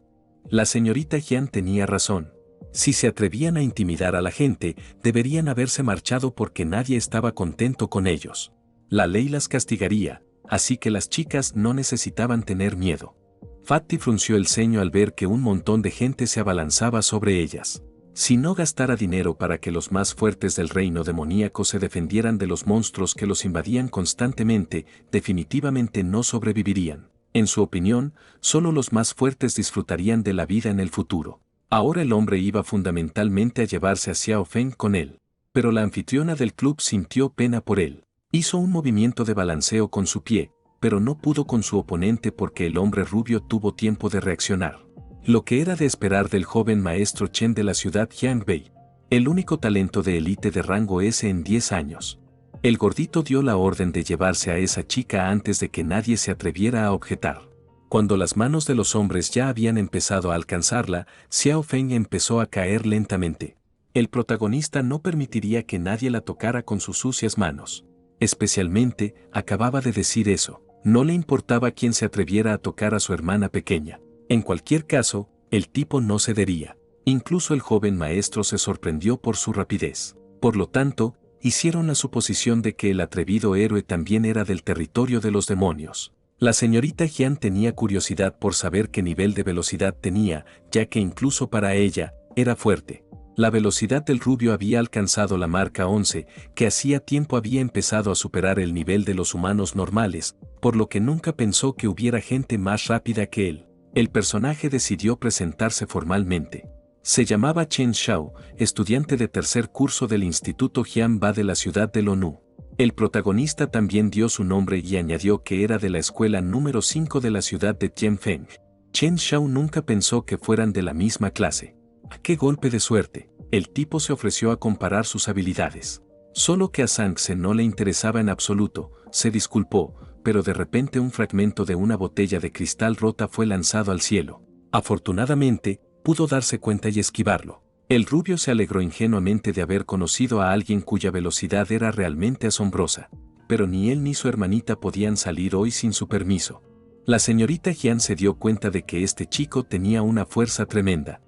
La señorita Jian tenía razón. Si se atrevían a intimidar a la gente, deberían haberse marchado porque nadie estaba contento con ellos. La ley las castigaría, así que las chicas no necesitaban tener miedo. Fatty frunció el ceño al ver que un montón de gente se abalanzaba sobre ellas. Si no gastara dinero para que los más fuertes del reino demoníaco se defendieran de los monstruos que los invadían constantemente, definitivamente no sobrevivirían. En su opinión, solo los más fuertes disfrutarían de la vida en el futuro. Ahora el hombre iba fundamentalmente a llevarse a Xiao Feng con él. Pero la anfitriona del club sintió pena por él. Hizo un movimiento de balanceo con su pie, pero no pudo con su oponente porque el hombre rubio tuvo tiempo de reaccionar. Lo que era de esperar del joven maestro Chen de la ciudad Jiangbei. El único talento de élite de rango S en 10 años. El gordito dio la orden de llevarse a esa chica antes de que nadie se atreviera a objetar. Cuando las manos de los hombres ya habían empezado a alcanzarla, Xiao Feng empezó a caer lentamente. El protagonista no permitiría que nadie la tocara con sus sucias manos. Especialmente, acababa de decir eso, no le importaba quién se atreviera a tocar a su hermana pequeña. En cualquier caso, el tipo no cedería. Incluso el joven maestro se sorprendió por su rapidez. Por lo tanto, hicieron la suposición de que el atrevido héroe también era del territorio de los demonios. La señorita Jian tenía curiosidad por saber qué nivel de velocidad tenía, ya que incluso para ella, era fuerte. La velocidad del rubio había alcanzado la marca 11, que hacía tiempo había empezado a superar el nivel de los humanos normales, por lo que nunca pensó que hubiera gente más rápida que él. El personaje decidió presentarse formalmente. Se llamaba Chen Xiao, estudiante de tercer curso del Instituto Jianba de la ciudad de Lonu. El protagonista también dio su nombre y añadió que era de la escuela número 5 de la ciudad de Tianfeng. Chen Xiao nunca pensó que fueran de la misma clase. ¡Qué golpe de suerte! El tipo se ofreció a comparar sus habilidades. Solo que a Zhang no le interesaba en absoluto, se disculpó, pero de repente un fragmento de una botella de cristal rota fue lanzado al cielo. Afortunadamente, pudo darse cuenta y esquivarlo. El rubio se alegró ingenuamente de haber conocido a alguien cuya velocidad era realmente asombrosa, pero ni él ni su hermanita podían salir hoy sin su permiso. La señorita Jian se dio cuenta de que este chico tenía una fuerza tremenda.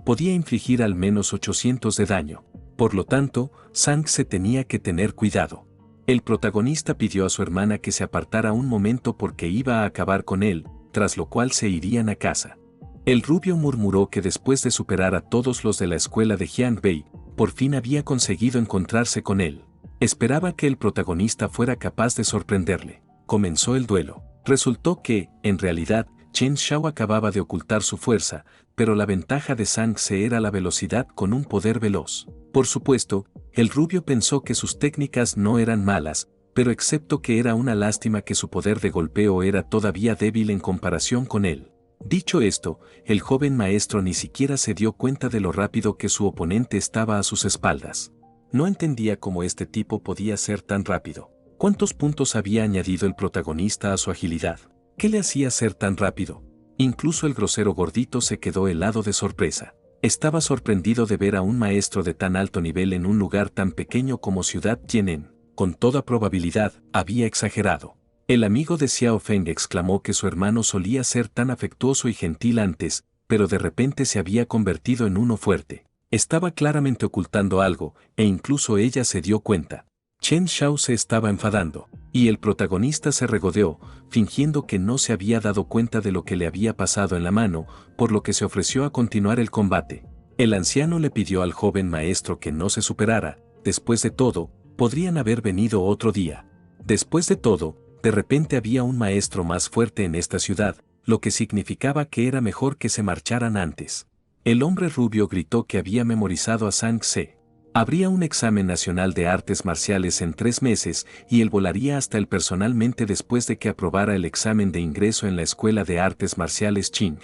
Podía infligir al menos 800 de daño. Por lo tanto, Zhang se tenía que tener cuidado. El protagonista pidió a su hermana que se apartara un momento porque iba a acabar con él, tras lo cual se irían a casa. El rubio murmuró que después de superar a todos los de la escuela de Jianbei, por fin había conseguido encontrarse con él. Esperaba que el protagonista fuera capaz de sorprenderle. Comenzó el duelo. Resultó que, en realidad, Chen Xiao acababa de ocultar su fuerza, pero la ventaja de Zhang era la velocidad con un poder veloz. Por supuesto, el rubio pensó que sus técnicas no eran malas, pero excepto que era una lástima que su poder de golpeo era todavía débil en comparación con él. Dicho esto, el joven maestro ni siquiera se dio cuenta de lo rápido que su oponente estaba a sus espaldas. No entendía cómo este tipo podía ser tan rápido. ¿Cuántos puntos había añadido el protagonista a su agilidad? ¿Qué le hacía ser tan rápido? Incluso el grosero gordito se quedó helado de sorpresa. Estaba sorprendido de ver a un maestro de tan alto nivel en un lugar tan pequeño como Ciudad Tian'en. Con toda probabilidad, había exagerado. El amigo de Xiao Feng exclamó que su hermano solía ser tan afectuoso y gentil antes, pero de repente se había convertido en uno fuerte. Estaba claramente ocultando algo, e incluso ella se dio cuenta. Chen Xiao se estaba enfadando, y el protagonista se regodeó, fingiendo que no se había dado cuenta de lo que le había pasado en la mano, por lo que se ofreció a continuar el combate. El anciano le pidió al joven maestro que no se superara. Después de todo, podrían haber venido otro día. Después de todo, de repente había un maestro más fuerte en esta ciudad, lo que significaba que era mejor que se marcharan antes. El hombre rubio gritó que había memorizado a Zhang Ce. Habría un examen nacional de artes marciales en 3 meses y él volaría hasta él personalmente después de que aprobara el examen de ingreso en la Escuela de Artes Marciales Qing.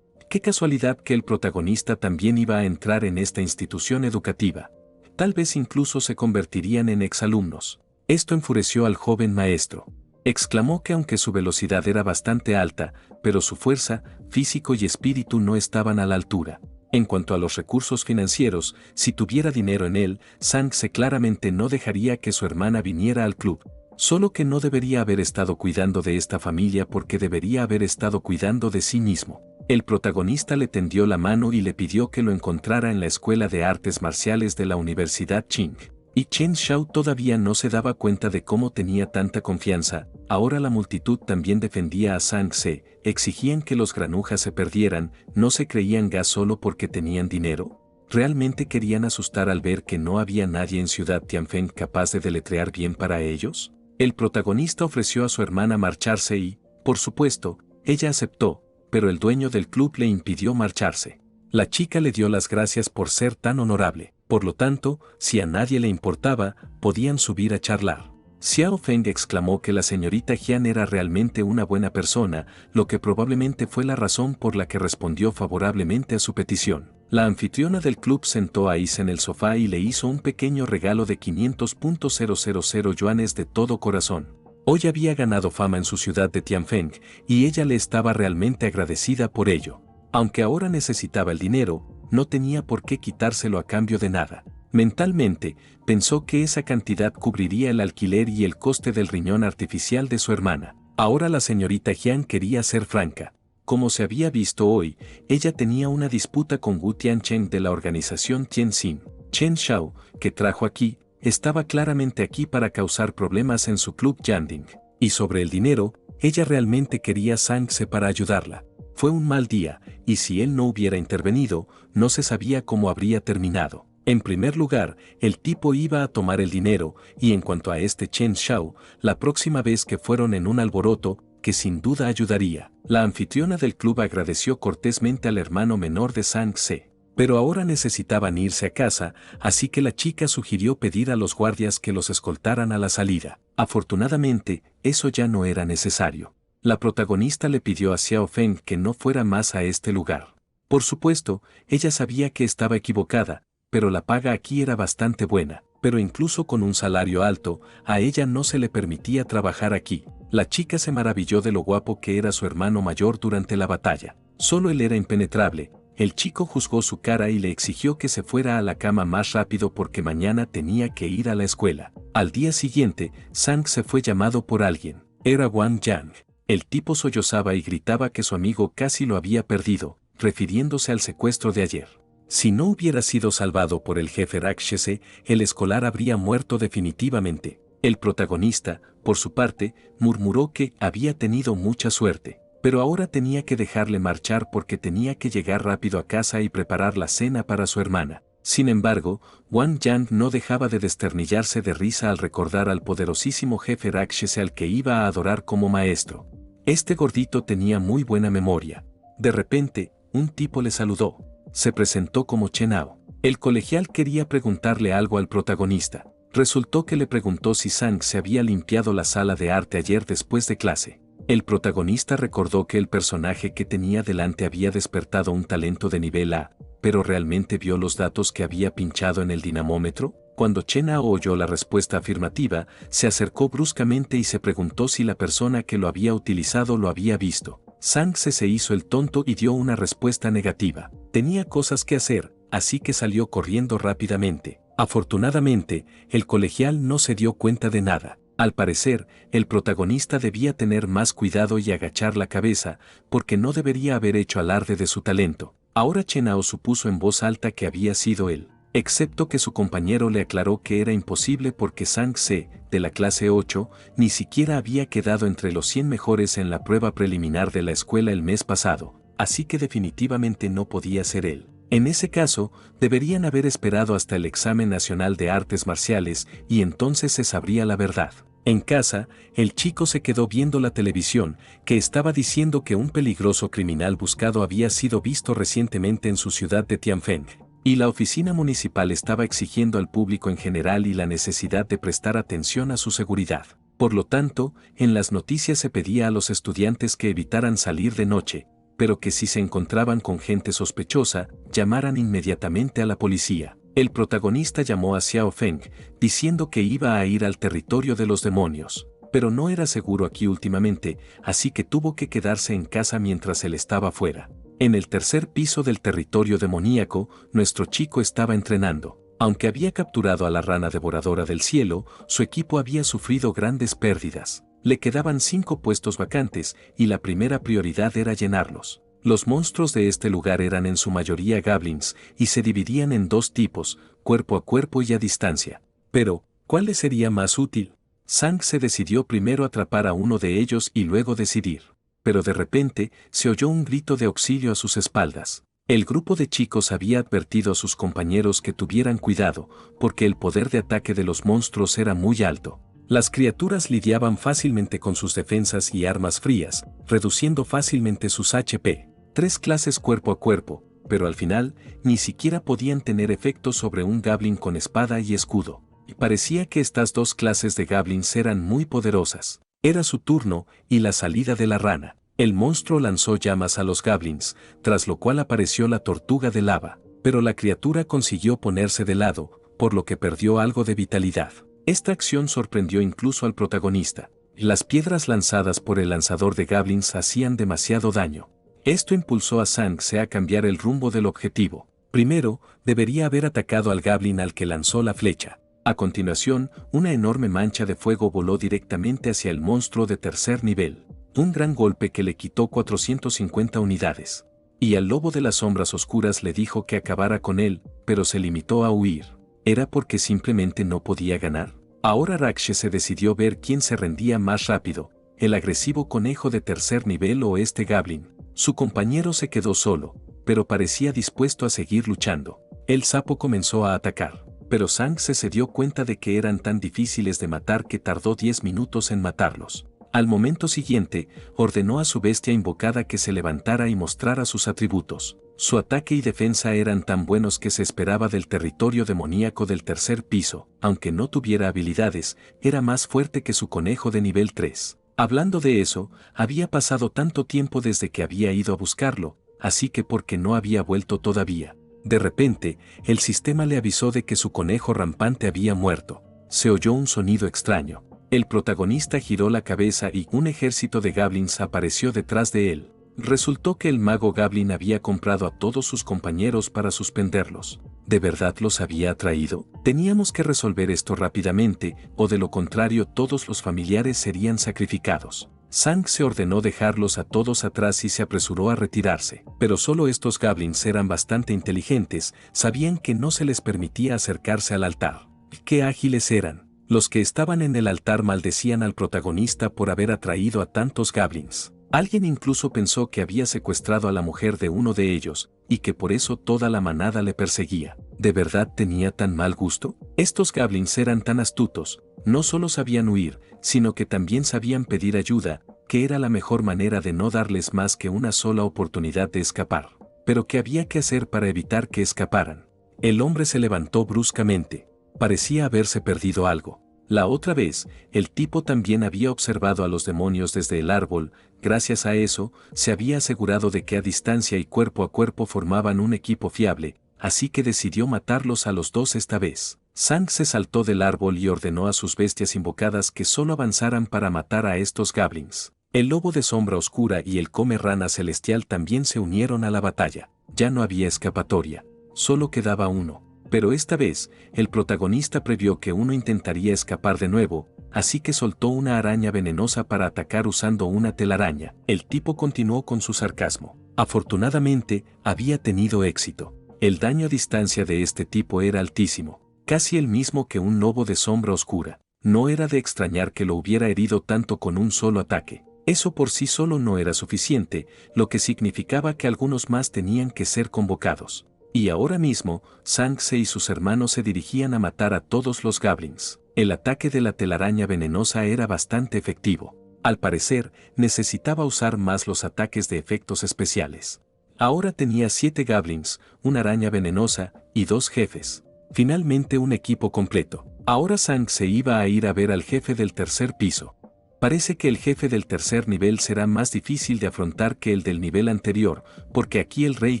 Qué casualidad que el protagonista también iba a entrar en esta institución educativa. Tal vez incluso se convertirían en exalumnos. Esto enfureció al joven maestro. Exclamó que aunque su velocidad era bastante alta, pero su fuerza, físico y espíritu no estaban a la altura. En cuanto a los recursos financieros, si tuviera dinero en él, Zhang claramente no dejaría que su hermana viniera al club. Solo que no debería haber estado cuidando de esta familia porque debería haber estado cuidando de sí mismo. El protagonista le tendió la mano y le pidió que lo encontrara en la Escuela de Artes Marciales de la Universidad Qing. Y Chen Xiao todavía no se daba cuenta de cómo tenía tanta confianza. Ahora la multitud también defendía a Zhang Ce, exigían que los granujas se perdieran, no se creían gas solo porque tenían dinero. ¿Realmente querían asustar al ver que no había nadie en Ciudad Tianfeng capaz de deletrear bien para ellos? El protagonista ofreció a su hermana marcharse y, por supuesto, ella aceptó, pero el dueño del club le impidió marcharse. La chica le dio las gracias por ser tan honorable. Por lo tanto, si a nadie le importaba, podían subir a charlar. Xiao Feng exclamó que la señorita Jian era realmente una buena persona, lo que probablemente fue la razón por la que respondió favorablemente a su petición. La anfitriona del club sentó a Is en el sofá y le hizo un pequeño regalo de 500.000 yuanes de todo corazón. Hoy había ganado fama en su ciudad de Tianfeng, y ella le estaba realmente agradecida por ello. Aunque ahora necesitaba el dinero, no tenía por qué quitárselo a cambio de nada. Mentalmente, pensó que esa cantidad cubriría el alquiler y el coste del riñón artificial de su hermana. Ahora la señorita Jian quería ser franca. Como se había visto hoy, ella tenía una disputa con Wu Tiancheng de la organización Tianxin. Chen Xiao, que trajo aquí, estaba claramente aquí para causar problemas en su club Yanding. Y sobre el dinero, ella realmente quería Sang-se para ayudarla. Fue un mal día, y si él no hubiera intervenido, no se sabía cómo habría terminado. En primer lugar, el tipo iba a tomar el dinero, y en cuanto a este Chen Xiao, la próxima vez que fueron en un alboroto, que sin duda ayudaría. La anfitriona del club agradeció cortésmente al hermano menor de Sang-se. Pero ahora necesitaban irse a casa, así que la chica sugirió pedir a los guardias que los escoltaran a la salida. Afortunadamente, eso ya no era necesario. La protagonista le pidió a Xiao Feng que no fuera más a este lugar. Por supuesto, ella sabía que estaba equivocada, pero la paga aquí era bastante buena. Pero incluso con un salario alto, a ella no se le permitía trabajar aquí. La chica se maravilló de lo guapo que era su hermano mayor durante la batalla. Solo él era impenetrable. El chico juzgó su cara y le exigió que se fuera a la cama más rápido porque mañana tenía que ir a la escuela. Al día siguiente, Sang se fue llamado por alguien. Era Wang Yang. El tipo sollozaba y gritaba que su amigo casi lo había perdido, refiriéndose al secuestro de ayer. Si no hubiera sido salvado por el jefe Rakshese, el escolar habría muerto definitivamente. El protagonista, por su parte, murmuró que había tenido mucha suerte. Pero ahora tenía que dejarle marchar porque tenía que llegar rápido a casa y preparar la cena para su hermana. Sin embargo, Wang Yang no dejaba de desternillarse de risa al recordar al poderosísimo jefe Rakshese al que iba a adorar como maestro. Este gordito tenía muy buena memoria. De repente, un tipo le saludó. Se presentó como Chenao. El colegial quería preguntarle algo al protagonista. Resultó que le preguntó si Sang se había limpiado la sala de arte ayer después de clase. El protagonista recordó que el personaje que tenía delante había despertado un talento de nivel A, pero ¿realmente vio los datos que había pinchado en el dinamómetro? Cuando Chenao oyó la respuesta afirmativa, se acercó bruscamente y se preguntó si la persona que lo había utilizado lo había visto. Sang se hizo el tonto y dio una respuesta negativa. Tenía cosas que hacer, así que salió corriendo rápidamente. Afortunadamente, el colegial no se dio cuenta de nada. Al parecer, el protagonista debía tener más cuidado y agachar la cabeza, porque no debería haber hecho alarde de su talento. Ahora Chenao supuso en voz alta que había sido él, excepto que su compañero le aclaró que era imposible porque Sang-se, de la clase 8, ni siquiera había quedado entre los 100 mejores en la prueba preliminar de la escuela el mes pasado, así que definitivamente no podía ser él. En ese caso, deberían haber esperado hasta el examen nacional de artes marciales y entonces se sabría la verdad. En casa, el chico se quedó viendo la televisión, que estaba diciendo que un peligroso criminal buscado había sido visto recientemente en su ciudad de Tianfeng, y la oficina municipal estaba exigiendo al público en general y la necesidad de prestar atención a su seguridad. Por lo tanto, en las noticias se pedía a los estudiantes que evitaran salir de noche, pero que si se encontraban con gente sospechosa, llamaran inmediatamente a la policía. El protagonista llamó a Xiao Feng, diciendo que iba a ir al territorio de los demonios, pero no era seguro aquí últimamente, así que tuvo que quedarse en casa mientras él estaba fuera. En el tercer piso del territorio demoníaco, nuestro chico estaba entrenando. Aunque había capturado a la rana devoradora del cielo, su equipo había sufrido grandes pérdidas. Le quedaban 5 puestos vacantes y la primera prioridad era llenarlos. Los monstruos de este lugar eran en su mayoría goblins y se dividían en 2 tipos, cuerpo a cuerpo y a distancia. Pero, ¿cuál le sería más útil? Sang se decidió primero atrapar a uno de ellos y luego decidir. Pero de repente, se oyó un grito de auxilio a sus espaldas. El grupo de chicos había advertido a sus compañeros que tuvieran cuidado, porque el poder de ataque de los monstruos era muy alto. Las criaturas lidiaban fácilmente con sus defensas y armas frías, reduciendo fácilmente sus HP. 3 clases cuerpo a cuerpo, pero al final, ni siquiera podían tener efecto sobre un goblin con espada y escudo. Y parecía que estas 2 clases de goblins eran muy poderosas. Era su turno, y la salida de la rana. El monstruo lanzó llamas a los goblins, tras lo cual apareció la tortuga de lava, pero la criatura consiguió ponerse de lado, por lo que perdió algo de vitalidad. Esta acción sorprendió incluso al protagonista. Las piedras lanzadas por el lanzador de goblins hacían demasiado daño. Esto impulsó a Sang-se a cambiar el rumbo del objetivo. Primero, debería haber atacado al goblin al que lanzó la flecha. A continuación, una enorme mancha de fuego voló directamente hacia el monstruo de tercer nivel. Un gran golpe que le quitó 450 unidades. Y al lobo de las sombras oscuras le dijo que acabara con él, pero se limitó a huir. ¿Era porque simplemente no podía ganar? Ahora Raksha se decidió ver quién se rendía más rápido, el agresivo conejo de tercer nivel o este Goblin. Su compañero se quedó solo, pero parecía dispuesto a seguir luchando. El sapo comenzó a atacar, pero Sang se dio cuenta de que eran tan difíciles de matar que tardó 10 minutos en matarlos. Al momento siguiente, ordenó a su bestia invocada que se levantara y mostrara sus atributos. Su ataque y defensa eran tan buenos que se esperaba del territorio demoníaco del tercer piso. Aunque no tuviera habilidades, era más fuerte que su conejo de nivel 3. Hablando de eso, había pasado tanto tiempo desde que había ido a buscarlo, así que porque no había vuelto todavía. De repente, el sistema le avisó de que su conejo rampante había muerto. Se oyó un sonido extraño. El protagonista giró la cabeza y un ejército de goblins apareció detrás de él. Resultó que el mago Goblin había comprado a todos sus compañeros para suspenderlos. ¿De verdad los había atraído? Teníamos que resolver esto rápidamente, o de lo contrario todos los familiares serían sacrificados. Sang se ordenó dejarlos a todos atrás y se apresuró a retirarse. Pero solo estos goblins eran bastante inteligentes, sabían que no se les permitía acercarse al altar. ¡Qué ágiles eran! Los que estaban en el altar maldecían al protagonista por haber atraído a tantos goblins. Alguien incluso pensó que había secuestrado a la mujer de uno de ellos, y que por eso toda la manada le perseguía. ¿De verdad tenía tan mal gusto? Estos goblins eran tan astutos, no solo sabían huir, sino que también sabían pedir ayuda, que era la mejor manera de no darles más que una sola oportunidad de escapar. Pero ¿qué había que hacer para evitar que escaparan? El hombre se levantó bruscamente. Parecía haberse perdido algo. La otra vez, el tipo también había observado a los demonios desde el árbol. Gracias a eso, se había asegurado de que a distancia y cuerpo a cuerpo formaban un equipo fiable, así que decidió matarlos a los dos esta vez. Sang se saltó del árbol y ordenó a sus bestias invocadas que solo avanzaran para matar a estos goblins. El lobo de sombra oscura y el come rana celestial también se unieron a la batalla. Ya no había escapatoria, solo quedaba uno. Pero esta vez, el protagonista previó que uno intentaría escapar de nuevo, así que soltó una araña venenosa para atacar usando una telaraña. El tipo continuó con su sarcasmo. Afortunadamente, había tenido éxito. El daño a distancia de este tipo era altísimo, casi el mismo que un lobo de sombra oscura. No era de extrañar que lo hubiera herido tanto con un solo ataque. Eso por sí solo no era suficiente, lo que significaba que algunos más tenían que ser convocados. Y ahora mismo, Sang-se y sus hermanos se dirigían a matar a todos los goblins. El ataque de la telaraña venenosa era bastante efectivo. Al parecer, necesitaba usar más los ataques de efectos especiales. Ahora tenía 7 goblins, una araña venenosa y 2 jefes. Finalmente un equipo completo. Ahora Sang se iba a ir a ver al jefe del tercer piso. Parece que el jefe del tercer nivel será más difícil de afrontar que el del nivel anterior, porque aquí el rey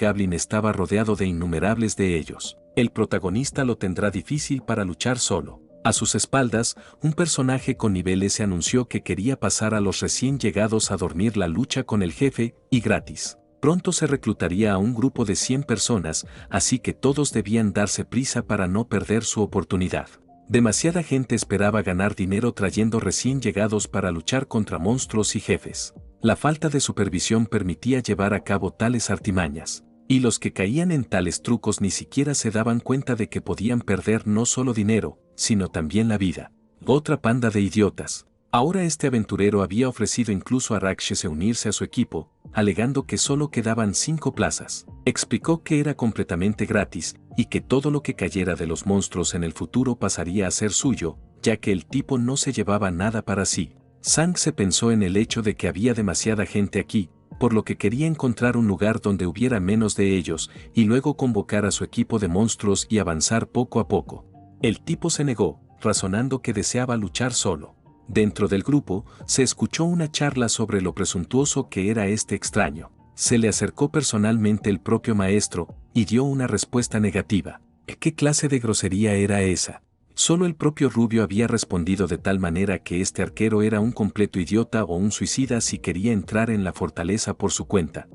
Goblin estaba rodeado de innumerables de ellos. El protagonista lo tendrá difícil para luchar solo. A sus espaldas, un personaje con niveles se anunció que quería pasar a los recién llegados a dormir la lucha con el jefe, y gratis. Pronto se reclutaría a un grupo de 100 personas, así que todos debían darse prisa para no perder su oportunidad. Demasiada gente esperaba ganar dinero trayendo recién llegados para luchar contra monstruos y jefes. La falta de supervisión permitía llevar a cabo tales artimañas, y los que caían en tales trucos ni siquiera se daban cuenta de que podían perder no solo dinero, sino también la vida. Otra panda de idiotas. Ahora este aventurero había ofrecido incluso a Rakshese unirse a su equipo, alegando que solo quedaban 5 plazas. Explicó que era completamente gratis, y que todo lo que cayera de los monstruos en el futuro pasaría a ser suyo, ya que el tipo no se llevaba nada para sí. Sang se pensó en el hecho de que había demasiada gente aquí, por lo que quería encontrar un lugar donde hubiera menos de ellos, y luego convocar a su equipo de monstruos y avanzar poco a poco. El tipo se negó, razonando que deseaba luchar solo. Dentro del grupo, se escuchó una charla sobre lo presuntuoso que era este extraño. Se le acercó personalmente el propio maestro, y dio una respuesta negativa. ¿Qué clase de grosería era esa? Solo el propio Rubio había respondido de tal manera que este arquero era un completo idiota o un suicida si quería entrar en la fortaleza por su cuenta.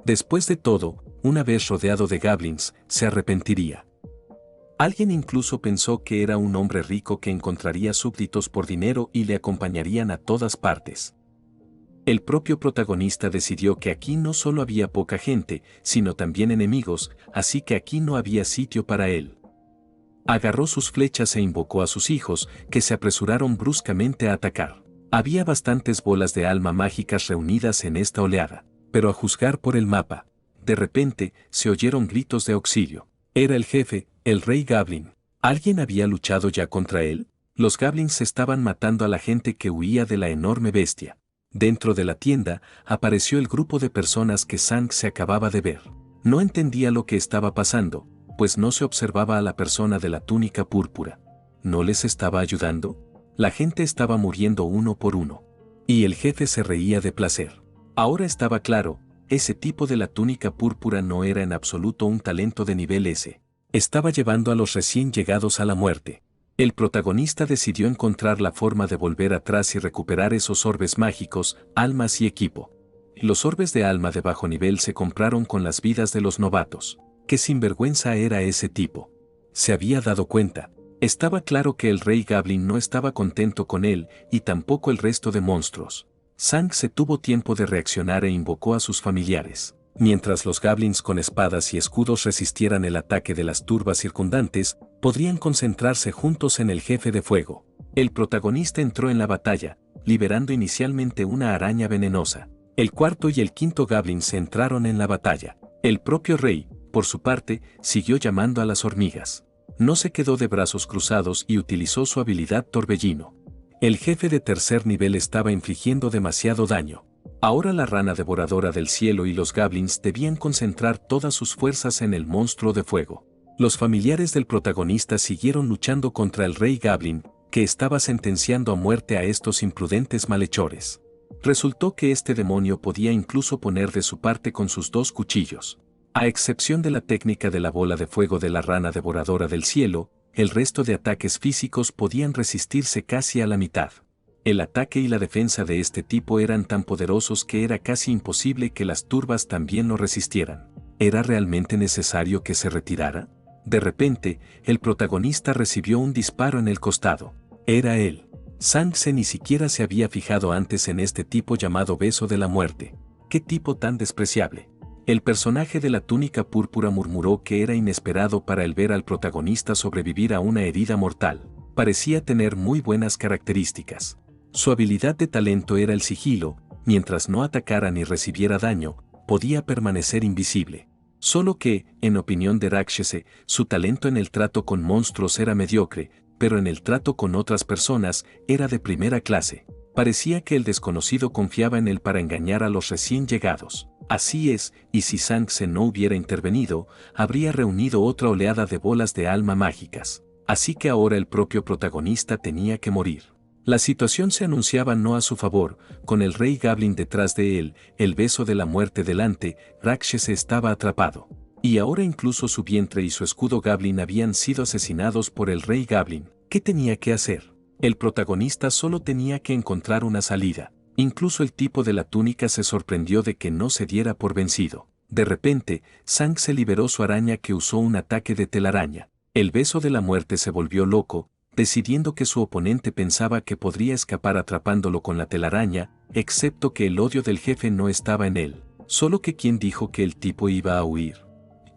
Después de todo, una vez rodeado de goblins, se arrepentiría. Alguien incluso pensó que era un hombre rico que encontraría súbditos por dinero y le acompañarían a todas partes. El propio protagonista decidió que aquí no solo había poca gente, sino también enemigos, así que aquí no había sitio para él. Agarró sus flechas e invocó a sus hijos, que se apresuraron bruscamente a atacar. Había bastantes bolas de alma mágicas reunidas en esta oleada, pero a juzgar por el mapa, de repente se oyeron gritos de auxilio. Era el jefe, el rey Goblin. ¿Alguien había luchado ya contra él? Los goblins estaban matando a la gente que huía de la enorme bestia. Dentro de la tienda apareció el grupo de personas que Sang se acababa de ver. No entendía lo que estaba pasando, pues no se observaba a la persona de la túnica púrpura. ¿No les estaba ayudando? La gente estaba muriendo uno por uno. Y el jefe se reía de placer. Ahora estaba claro, ese tipo de la túnica púrpura no era en absoluto un talento de nivel S. Estaba llevando a los recién llegados a la muerte. El protagonista decidió encontrar la forma de volver atrás y recuperar esos orbes mágicos, almas y equipo. Los orbes de alma de bajo nivel se compraron con las vidas de los novatos. ¿Qué sinvergüenza era ese tipo? Se había dado cuenta. Estaba claro que el rey Goblin no estaba contento con él, y tampoco el resto de monstruos. Sang se tuvo tiempo de reaccionar e invocó a sus familiares. Mientras los goblins con espadas y escudos resistieran el ataque de las turbas circundantes, podrían concentrarse juntos en el jefe de fuego. El protagonista entró en la batalla, liberando inicialmente una araña venenosa. El cuarto y el quinto goblins entraron en la batalla. El propio rey, por su parte, siguió llamando a las hormigas. No se quedó de brazos cruzados y utilizó su habilidad Torbellino. El jefe de tercer nivel estaba infligiendo demasiado daño. Ahora la rana devoradora del cielo y los goblins debían concentrar todas sus fuerzas en el monstruo de fuego. Los familiares del protagonista siguieron luchando contra el rey Goblin, que estaba sentenciando a muerte a estos imprudentes malhechores. Resultó que este demonio podía incluso poner de su parte con sus dos cuchillos. A excepción de la técnica de la bola de fuego de la rana devoradora del cielo, el resto de ataques físicos podían resistirse casi a la mitad. El ataque y la defensa de este tipo eran tan poderosos que era casi imposible que las turbas también lo resistieran. ¿Era realmente necesario que se retirara? De repente, el protagonista recibió un disparo en el costado. Era él. Sang ni siquiera se había fijado antes en este tipo llamado Beso de la Muerte. ¡Qué tipo tan despreciable! El personaje de la túnica púrpura murmuró que era inesperado para él ver al protagonista sobrevivir a una herida mortal. Parecía tener muy buenas características. Su habilidad de talento era el sigilo, mientras no atacara ni recibiera daño, podía permanecer invisible. Solo que, en opinión de Rakshese, su talento en el trato con monstruos era mediocre, pero en el trato con otras personas era de primera clase. Parecía que el desconocido confiaba en él para engañar a los recién llegados. Así es, y si Sang no hubiera intervenido, habría reunido otra oleada de bolas de alma mágicas. Así que ahora el propio protagonista tenía que morir. La situación se anunciaba no a su favor, con el rey Goblin detrás de él, el beso de la muerte delante, Rakshese estaba atrapado. Y ahora incluso su vientre y su escudo Goblin habían sido asesinados por el rey Goblin. ¿Qué tenía que hacer? El protagonista solo tenía que encontrar una salida. Incluso el tipo de la túnica se sorprendió de que no se diera por vencido. De repente, Sang se liberó su araña que usó un ataque de telaraña. El beso de la muerte se volvió loco, decidiendo que su oponente pensaba que podría escapar atrapándolo con la telaraña, excepto que el odio del jefe no estaba en él. Solo que quien dijo que el tipo iba a huir.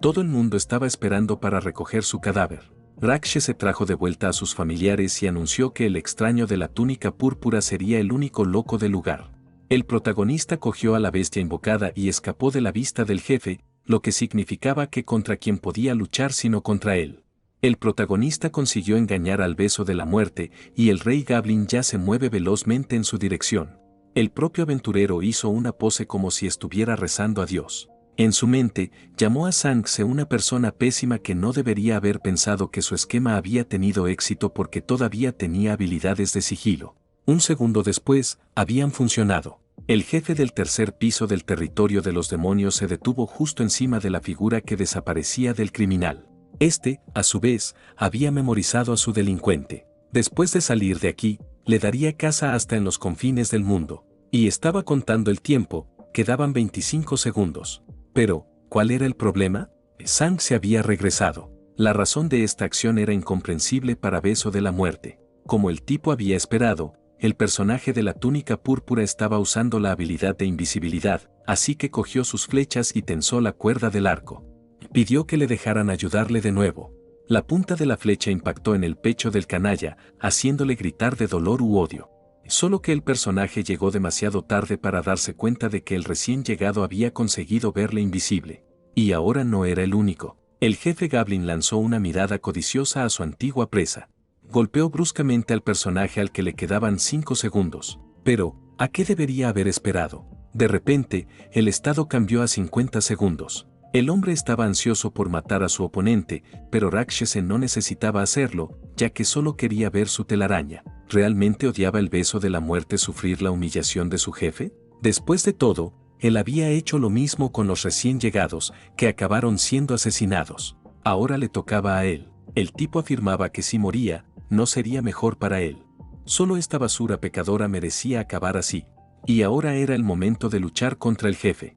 Todo el mundo estaba esperando para recoger su cadáver. Rakshese trajo de vuelta a sus familiares y anunció que el extraño de la túnica púrpura sería el único loco del lugar. El protagonista cogió a la bestia invocada y escapó de la vista del jefe, lo que significaba que contra quien podía luchar sino contra él. El protagonista consiguió engañar al beso de la muerte y el rey Goblin ya se mueve velozmente en su dirección. El propio aventurero hizo una pose como si estuviera rezando a Dios. En su mente, llamó a Sang una persona pésima que no debería haber pensado que su esquema había tenido éxito porque todavía tenía habilidades de sigilo. Un segundo después, habían funcionado. El jefe del tercer piso del territorio de los demonios se detuvo justo encima de la figura que desaparecía del criminal. Este, a su vez, había memorizado a su delincuente. Después de salir de aquí, le daría caza hasta en los confines del mundo. Y estaba contando el tiempo, quedaban 25 segundos. Pero, ¿cuál era el problema? Sang se había regresado. La razón de esta acción era incomprensible para Beso de la Muerte. Como el tipo había esperado, el personaje de la túnica púrpura estaba usando la habilidad de invisibilidad, así que cogió sus flechas y tensó la cuerda del arco. Pidió que le dejaran ayudarle de nuevo. La punta de la flecha impactó en el pecho del canalla, haciéndole gritar de dolor u odio. Solo que el personaje llegó demasiado tarde para darse cuenta de que el recién llegado había conseguido verle invisible. Y ahora no era el único. El jefe Goblin lanzó una mirada codiciosa a su antigua presa. Golpeó bruscamente al personaje al que le quedaban 5 segundos. Pero, ¿a qué debería haber esperado? De repente, el estado cambió a 50 segundos. El hombre estaba ansioso por matar a su oponente, pero Rakshesen no necesitaba hacerlo, ya que solo quería ver su telaraña. ¿Realmente odiaba el beso de la muerte sufrir la humillación de su jefe? Después de todo, él había hecho lo mismo con los recién llegados, que acabaron siendo asesinados. Ahora le tocaba a él. El tipo afirmaba que si moría, no sería mejor para él. Solo esta basura pecadora merecía acabar así. Y ahora era el momento de luchar contra el jefe.